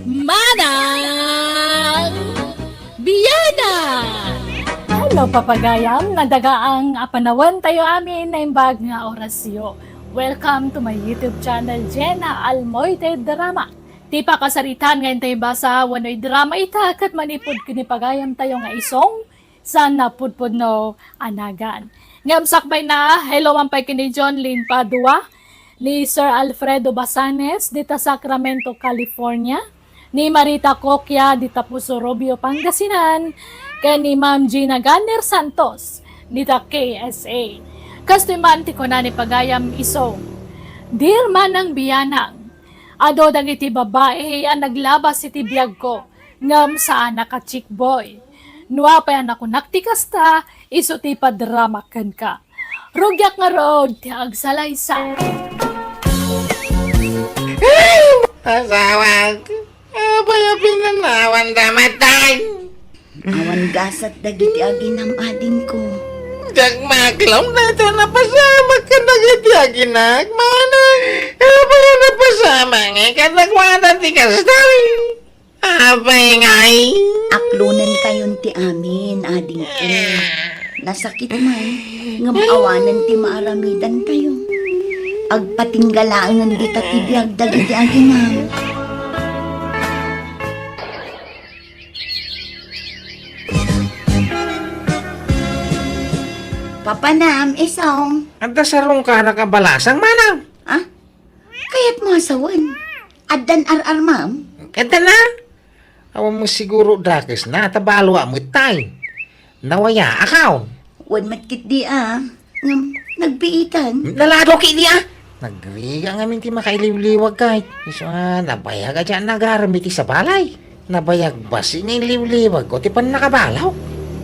Manang Biyana! Hello papagayam, nadagaang apanawan tayo amin na imbag nga orasyo. Welcome to my YouTube channel, Jenna Almoite Drama. Ti pakasaritan ngayon tayo basa, wano'y drama ita, kat manipod kinipagayam tayo nga isong, saan napudpod no anagan. Ngamsakbay na, hello ampay kini John Lynn Padua, ni Sir Alfredo Basanes, dita Sacramento, California, ni Marita Coquia, dita Puso Robio, Pangasinan, kay ni Ma'am Gina Ganner Santos, dita KSA. Kastiman ti ko na ni pagayam iso. Dear Manang Biyanang, ado dagiti babae ang naglabas iti biyag ko, ngam saan naka chick boy. Nuwa pa yan ako naktikasta, iso ti padramakan ka. Rugyak nga road, ti agsalaysa. Asawag, abaya pinanawan damatay. Awan gasat dagiti aginam ading ko. Dagmaklaw na ito napasama ka dagiti aginak, manang. Abaya napasama nga kadagwanan ti kastoy. Abay ngay. Aklunan kayon ti amin, ading ko. Nasakit man, ngamawanan ti maaramidan tayo. Agpatinggalaan di ta ti biyag dagiti aginam. Papanam, isong. Anda sarong ka nakabalasang manang. Ah? Kaya't masawan. Addan ar ma'am. Kanta na. Awan mo siguro dakis na tabalo mo tay. Nawaya akaw. Wan matkit di Ngam, nagbiitan. Nalado ki niya. Nagriga nga minti makailiw-liwag kahit. Iso nabayag ka dyan nagaramiti sa balay. Nabayag ba siniliw-liwag ko ti pan nakabalaw?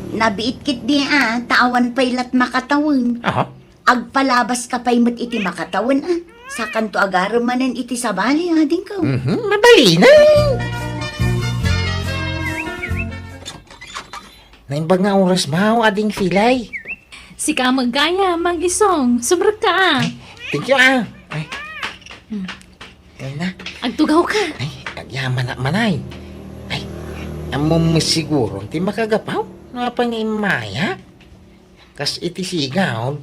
Nabiit kit di taawan paylat makatawin. Aha. Agpalabas ka pay iti makatawan Sa kanto agaramanan iti sabali ading ko. Mabali na. Naimbag nga oras mao ading filay. Si ka magaya, mag-isong. Sobrang ka. Thank you Ay. Ay na. Agtugaw ka. Ay, agyaman na manay. Ay, amo mo siguro ti makagapaw. Nga pa nga imaya. Kas iti sigaw,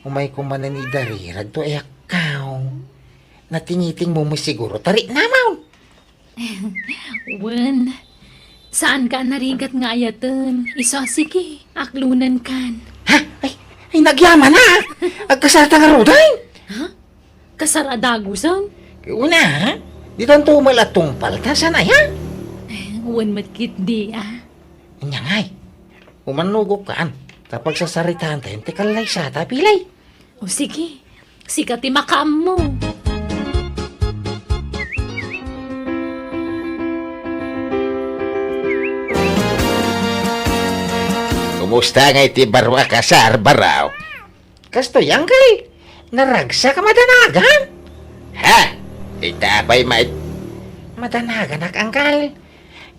umay kumanan ni darirag to ayakaw. Natingiting mo siguro tari namaw. Wen, saan ka narigat nga ayatan? Iso, sige, aklunan kan. Ha? Ay nagyaman na. Agkasarta nga roday. Kasaradagusan? Una, ha? Di tanto malatong palta sana ya. Wen matkit di Anya ngay. Umanugok kaan. Tapag sasaritaan tayo, tikalay sa tapilay. O sige, sikat makaam mo. Kumusta nga iti barwa ka sa arbaraw? Kasto yang kay, naragsa ka madanagan? Ha? Itabay madanagan akangkal.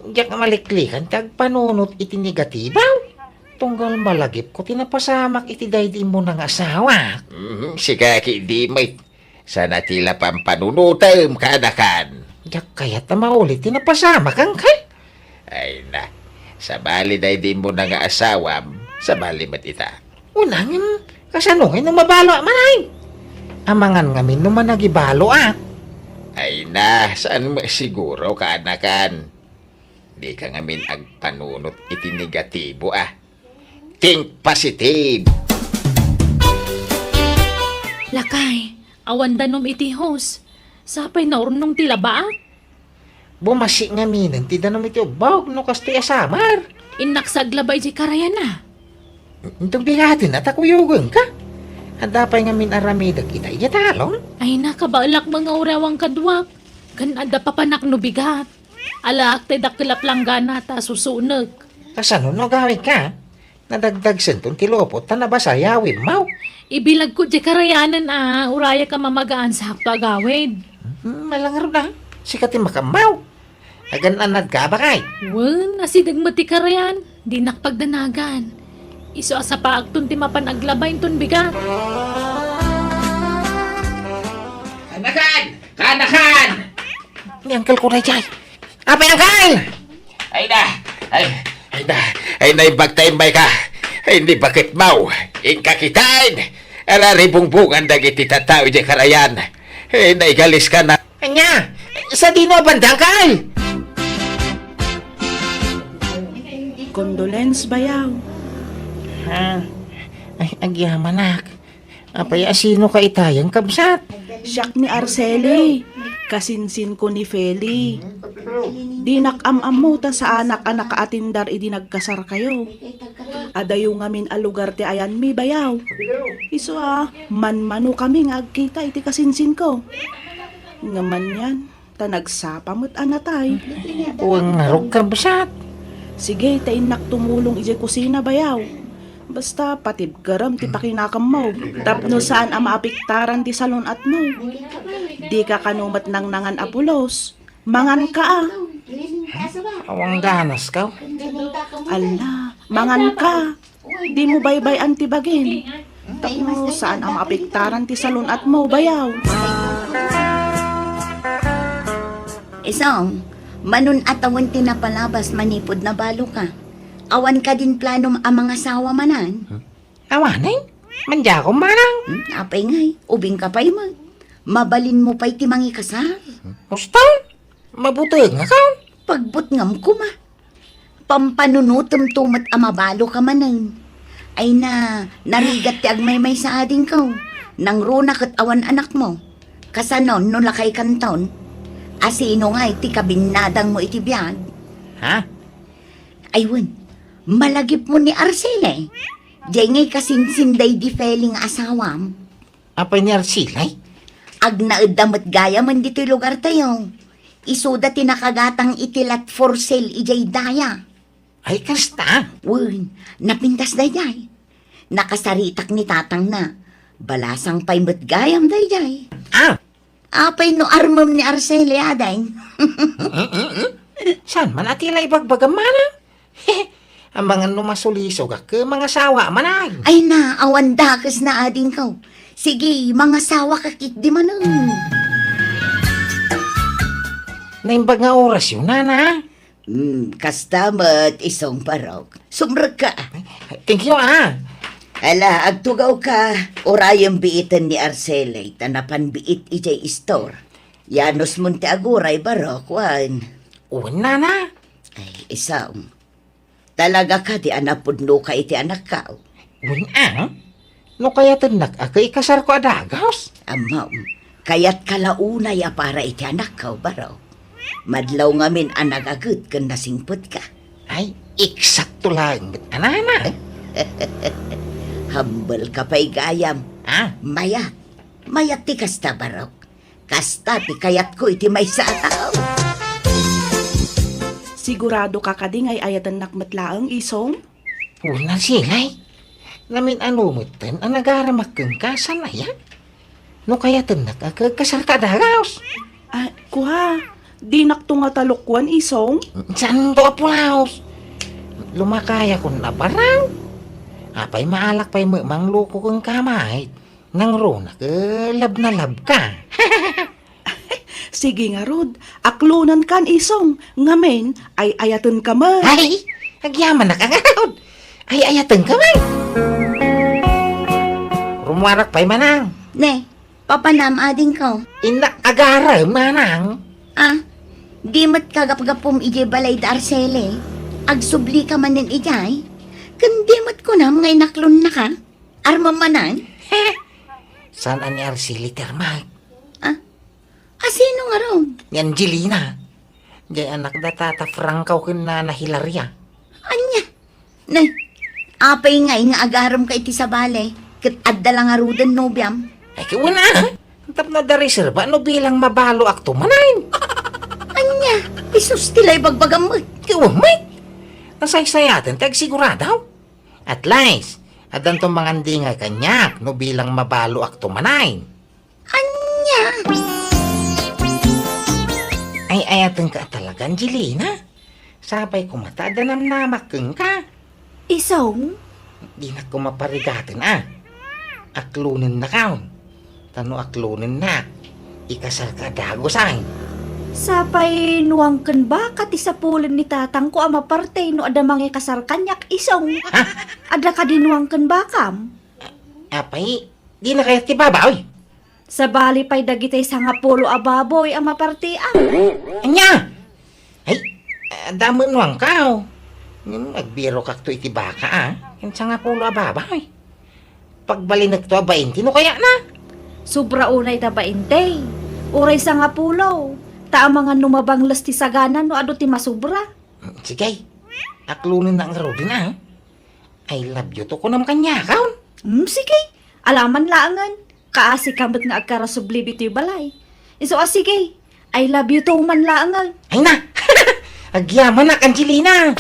Diyak maliklikan tagpanunot iti negatibaw. Tunggal malagip ko tinapasamak iti daydi mo ng asawa. Siga ki di may sana tila pampanunutam kanakan. Diyak kaya't na maulit tinapasamak angkal. Ay na, sabali daydi mo ng asawa, sabali matita. Unang kasanungin ng mabalo manay. Amangan ngamin naman nagibalo Ay na, saan mo siguro kaanakan? Di ka ngamin agpanunot iti negatibo Think positive. Lakay, awan danom iti host. Sapay na ornong tilaba Bumasi ngamin ang tidanong iti ubawag no kastoy asamar. Inaksaglabay di karayan na. Itong bigatin at akuyugan ka. Handa pa'y ngamin aramidag kita iyatalon. Ay nakabalak mga urawang kadwak. Kan ada papanak no bigat. Alak tay dakilap lang gana ta susunag. Kasano no gawin ka? Nadagdag sentong tilopot ta nabasayawin mau. Ibilag ko di karayanan uraya ka mamagaan sa hapagawid. Malangaro na. Sikatin makamaw. Agan anad ka ba kay? Wen, asidag mati karayan. Di nakpagdanagan. Iso sa paagtun ti mapanaglabay ton bigat. Kanakan! Kanakan! Ni angkel ko na jay. Apay angkel! Ay na ibagtay may ka. Ay hindi bakit mau. Ingkakitain. Alaribungbungan dagiti tataw di karayan. Ay naigalis ka na. Anya! Sa dino bandang kay! Condolence bayaw. Ha? Ay, agyamanak. Apay asino ka itayang kabsat? Siyak ni Arceli. Kasinsin ko ni Feli. Di nakam-am mo ta sa anak-anak kaatindar idi nagkasar kayo. Adayo ngamin a lugar ti ayan mi bayaw. Iso man-mano kami nga agkita iti kasinsin ko. Ngaman yan, ta nagsapamot anatay. Uwang narog kabsat. Sige, tainak tumulong ije kusina bayaw. Basta patib garam ti pakinakam mo. Tapno saan ang maapiktaran ti salon at mo. Di ka kanumat nang nangan apulos. Mangan ka Awang ganas ka. Ala, mangan ka. Di mo baybay antibagin. Tapno saan ang maapiktaran ti salon at mo bayaw. Isong, Manon atawan tinapalabas manipod na balo ka. Awan ka din plano ang mga sawa manan. Awanay, manja ko manang. Apay ngay, ubing ka pa'y mag. Mabalin mo pa'y timangi kasar. Gusto? Mabutog nga ka. Pagbut ngam ko ma. Pampanunutom tumat amabalo ka manan. Ay na, narigat ti agmay-may sa ading ko. Nang runa kat awan anak mo. Kasanon no lakay kanton. Asino nga iti kabinadang mo iti biyag. Ha? Aywan, malagip mo ni Arcele. Diyan ngay kasinsinday di feling asawam. Apay ni Arsilay? Ag naedamot gaya man dito lugar tayo. Isuda tinakagatang itilat for sale ijay daya. Ay, kasta. Wen, napintas dayay. Nakasaritak ni tatang na. Balasang pa'y matgayam dayay. Ah, Apay no armam ni Arcele aday. saan man atila ibagbagam mana? Ang mga lumasulisog ka, mga sawa manay. Ay na, awan dakas na ading ko. Sige, mga sawa kakit di manang. Naimbag nga oras yun, nana. Kastamat isong parok. Sumrag ka. Thank you, ah. Ala, agtugaw ka. Orayang biitan ni Arcele. Tanapan biit ijay store. Yanos munti aguray barok, wan. Uwan, nana. Ay, isang. Talaga ka di anapudno ka iti anak ka. Uwan, ah. No kaya tanak ako ikasar ko adagaws. Amaw, kaya't kalaunay para iti anak ka, barok. Madlaw ngamin anagagut kan nasingpot ka. Ay, eksakto lang. Anana. Hambal ka pa'y gayam. Ah, Mayat. Mayat ti kasta barok. Kasta ti kayat ko iti may sa tao. Sigurado ka kading ay ayatan nakmatlaang isong? wala silay. Namin anumutan ang nagaramak kang kasanaya. No kaya tanak ako kasar ka adagaws. Ah, kuha. Di naktunga talukwan isong? Saan to apulaos? Lumakaya ko na parang. Apay maalak pa'y mang loko kong kamay. Nang rona ka, lab na lab ka. Sige nga, Rod. Aklunan kan isong. Ngamen ay ayatan ka man. Ay, agyaman na kagawad. Ay, ayatan ka man. Rumuarak pa'y manang. Ne, papanam ading ko. Inak agara manang. Ah, di mat kagap-gapom ije balay da Arcele. Agsubli ka man din ijay. Kundi mat ko na mga inaklon na ka. Armamanan? Saan ani Arceli termag? Asino nga ron? Ni Angelina. Di anak da tata Francaw na Hilaria. Anya? Ne, apay nga agaram ka iti sa bale. Kat adda lang arudan nobyam. Ay, kiwana. Tap na da reserva, no bilang mabalo akto manayin. Anya? Isus tilay bagbagam mo. Kiwamay. Nasaysayatan, tag siguradaw. At least, adan to mga hindi nga kanyak, no bilang mabalo akto manayin. Anya? Ay, ayatan ka talaga, Angelina. Sabay ko mata, danam namakeng ka. Isong? Di na ko maparigatin, ah. Aklunin na kaon. Tano aklunin na. Ikasal ka dago sa'kin. Sapay nuwangken ba kati sa pulen ni tatang ko ama parte no ada mga kasar kanyak isong. Ada ka dinuwangken ba kam? Apay, di na kaya tibabaw. Sa bali pay dagitay sa nga pulo ababoy ama parte Anya! Ay, damon nuang kao. Nagbiro kakto iti baka, ah. Yan sa nga pulo ababay. Pagbalinag to 20, no kaya na? Sobra unay ta 20. Uray sa nga pulo. Ta mga numabang lasti saganan no ado ti masubra. Sige, aklunin na ang rodin, ah. I love you to ko naman kanya, kaon. Sige. Alaman laangan. Kaasi kamot nga agkarasubli bito'y balay. Iso sige. I love you to man laangan. Ay na! Agyaman na, Angelina!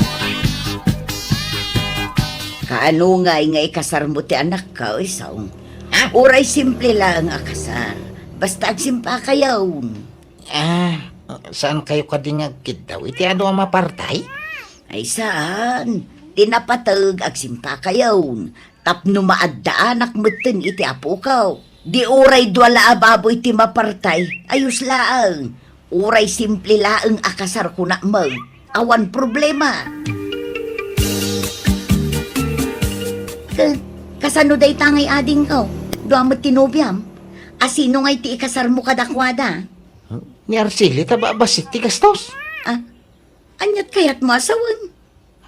Kaano nga ikasar mo ti anak ka, isang. Ah? Uray simple lang akasar. Basta agsimpa kayaw. Saan kayo kadingagkid daw? Iti ano ang mapartay? Ay saan? Tinapatag agsimpa kayaw. Tapno maadda anak mutin iti apukaw. Di uray duwala ababoy ti mapartay. Ayos laang. Uray simple laeng akasar ko na mag. Awan problema. Kasano day tangay ading ko? Duamot tinubyam. Asino ngay ti ikasar mo kadakwada? Ni Arceli, taba basit ti gastos. Ah, anyat kayat mo asawan?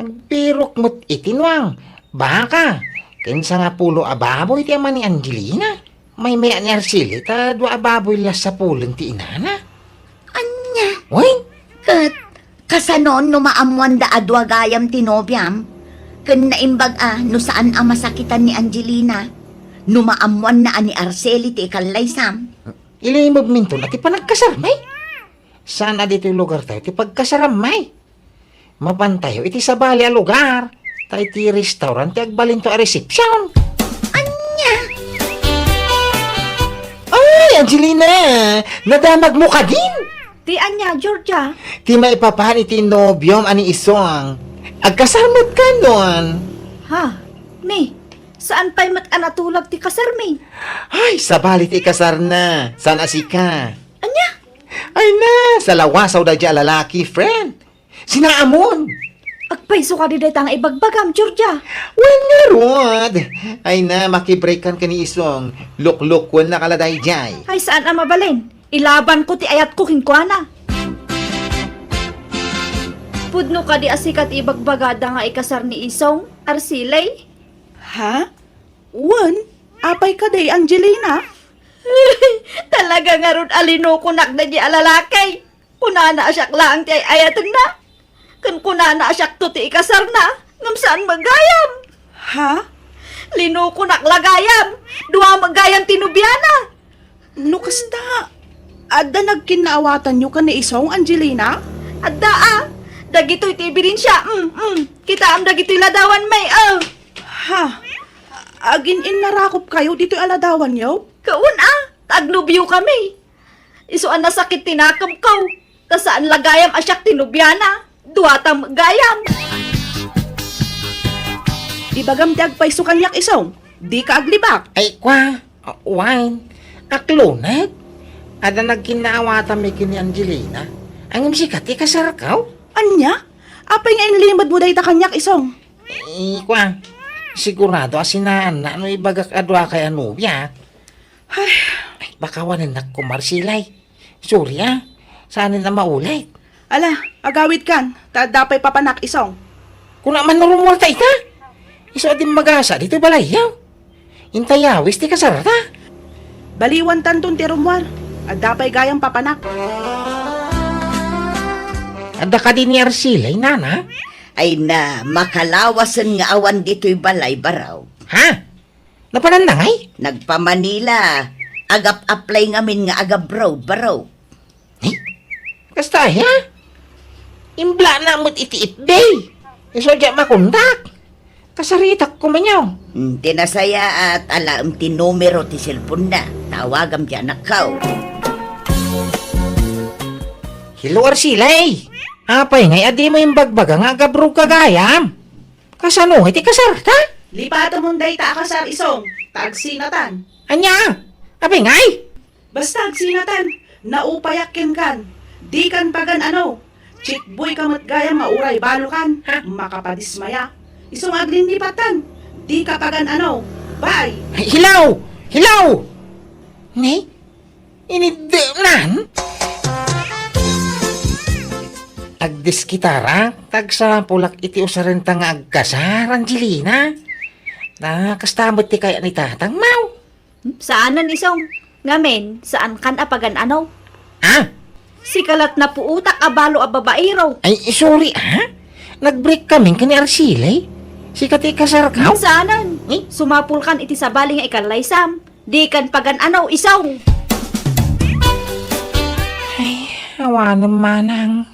Ang pirok mo't itinwang. Baka, kinsa nga pulo ababoy ti ama ni Angelina. May maya ni Arceli, ta dua ababoy las sa pulong ti inana. Anya? Uy, Kasanon no maamuan da adwa gayam tinobyam? Ken naimbag no saan ang masakitan ni Angelina? No maamuan na ani Arceli ti ikalaysam? ilimog minto na ti panagkasarmay. Saan na dito yung lugar tayo ti pagkasaramay? Mapantayo iti sa bali a lugar. Tayo ti restaurant ti agbalin to a reception. Anya? Ay, Angelina! Nadamag mo ka din! Ti anya, Georgia? Ti maipapahan iti nobyom ani isong. Agkasamot ka nun. Ha? Me? Saan pa'y mat-anatulag ti kasarmi? Ay, sa bali ti kasar na. Saan asika? Anya? Ay na, sa lawasaw da dya lalaki, friend. Sinaamon. Agpaiso ka di tang ibagbagam, Georgia. Well nga, Rod. Ay na, makibreakan ka ni isong. Luk-luk-wan na kaladay jay. Ay, saan ang mabalin? Ilaban ko ti ayat ko hingkwana. Pudno ka di asikat ibagbagada nga ikasar ni Isong, Arsilay? Ha? Wan? Apay ka day, Angelina? Talaga nga ron alino ko nakda di alalakay. Kunana asyak lang ti ayatan na. Kan kunana asyak to ti ikasar na. Ngam saan magayam? Ha? Lino ko naklagayam. Duha magayam tinubyana. No kasta? Adda nagkinaawatan nyo ka ni isong Angelina? Adda dagito'y tibirin siya. Kita am dagito'y ladawan may Ha? Agin narakop kayo dito aladawan yo? Kaun tagnubyo kami. Isuan na sakit tinakam ko. Ta saan lagayam asyak tinubyana. Duhatang gayam. Ibagam ti agpaiso kanyak isong. Di ka aglibak. Ay, wine. Aklonag. Ada nagkinaawatan may kini Angelina. Ang sikat, ikasar ka? Anya? Apay nga inlimad mo day ta kanyak isong. Sigurado asinaan na ano ibagak adwa kay Anubia. Ay, baka wanan ko Marsilay. Sorry saan na maulit. Ala, agawid kan. Tadapay papanak isong. Kung naman narumulta ita, iso din magasa dito balayaw. Intayawis ti kasarata. Baliwan tanton ti rumwar. Adapay gayang papanak. Ada ka din ni Arcilay, nana? Ay na, makalawasan nga awan dito'y balay baraw. Ha? Napanandangay? Nagpa-Manila. Agap-apply ngamin nga agab-broad baraw. Kasta Imbla na mo't iti itday. Iso dya makundak. Kasaritak ko manyaw. Tinasaya at alaam ti numero ti cellphone na. Tawagam dyan nakaw. Hello, Arcilay. Apay ngay, adi mo yung bagbaga nga gabrog kagayam. Kasano, iti kasarta? Lipatan mong day ta akasar isong. Tagsinatan. Anya? Apay ngay? Basta agsinatan. Naupayakin kan. Di kan pagan Chick boy kamat gaya mauray balukan. Makapadismaya. Isong aglindipatan. Di ka pagan Bye. Hilaw! Hilaw! Ni? Inidunan? Agdis kitara, tagsa pulak iti usarenta nga agkasar, Angelina. Nakastamot ti kaya ni tatang mau. Saanan Isong? Ngamen, saan kan apagan Ah? Si kalat na puutak abalo a babaero. Ay, sorry Nag-break kami kani Arcilay. Si kati kasar ka? Saanan? Sumapul kan iti sabali nga ikalaysam. Di kan pagan Isong. Hawa naman ang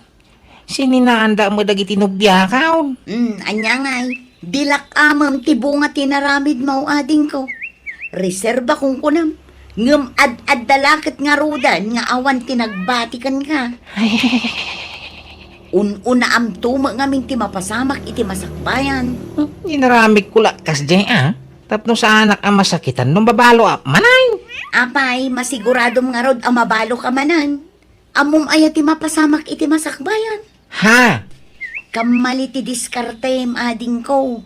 sininaanda mo dagiti nubyakaon. Anya ngay. Dilak amam ti bunga tinaramid mo ading ko. Reserba kung kunam. Ngam ad dalakit nga rudan nga awan tinagbatikan ka. Un-una am tuma ngamin ti mapasamak iti masakbayan. Inaramig ko lakas dyan Tapno sa anak ang masakitan nung babalo manay. Apay, masiguradom nga rod ang mabalo ka manan. Amom aya ti mapasamak iti masakbayan. Ha? Kamali ti diskarte ading ko.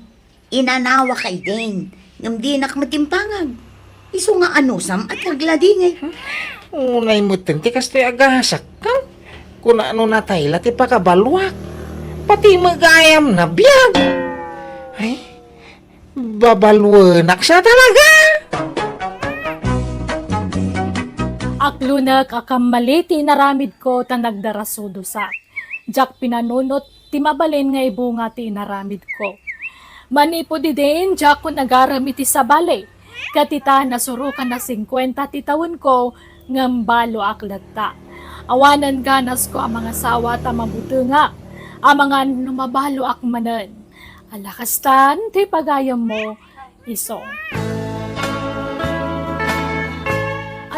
Inanawa kay din. Ngam di nakmatimpangag. Iso nga anusam at aglading eh. Unay mo ti kastoy agasak ka. Kung ano na tayo ti pakabalwak. Pati magayam na biyag. Ay, babalwanak siya talaga. Aklunak akamali ti naramid ko ta nagdarasudo sa. Jak pinanunot ti mabalin nga ibunga ti naramid ko. Manipo di din, jak ko nagaram iti sabali. Katita nasurukan na 50 ti taon ko, ngambalo aklata. Awanan ganas ko ang mga sawa ta mabuti nga. Ang mga numabalo akmanan. Alakastan, ti pagayam mo, isong.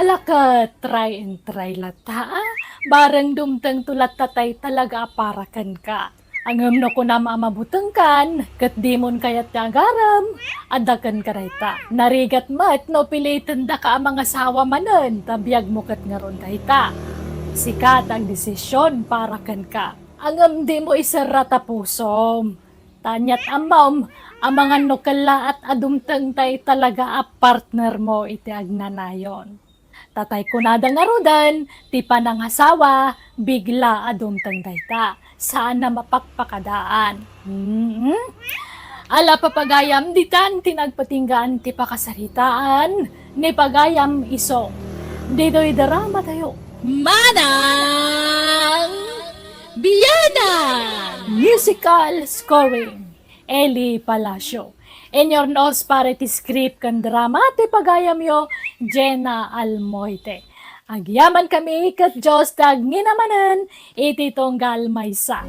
Alaka, try and try lata. Barang dumtang tulat tatay talaga aparakan ka. Angam na ko na mamabutang kan, kat di mon kayat agaram, adakan ka rayta. Narigat mat, no pilitan da ka ang mga sawa manan, tabiyag mo kat nga ron rayta. Sikat ang desisyon para kan ka. Angam di mo isarata pusom. Tanyat amam, ang mga nukala at adumtang tay talaga a partner mo iti agnanayon. Tatay ko nada nga rodan, ti panangasawa, bigla adumtang dayta. Saan na mapagpakadaan? Ala papagayam ditan, tinagpatinggaan ti pakasaritaan, ni pagayam isong. Dido'y darama tayo. Manang Biyana! Musical scoring, Eli Palacio. In your nose para ti script kan drama, ti pagayam yo, Jenna Almoite. Agyaman kami kat Diyos tag nginamanan, iti tonggal maysa.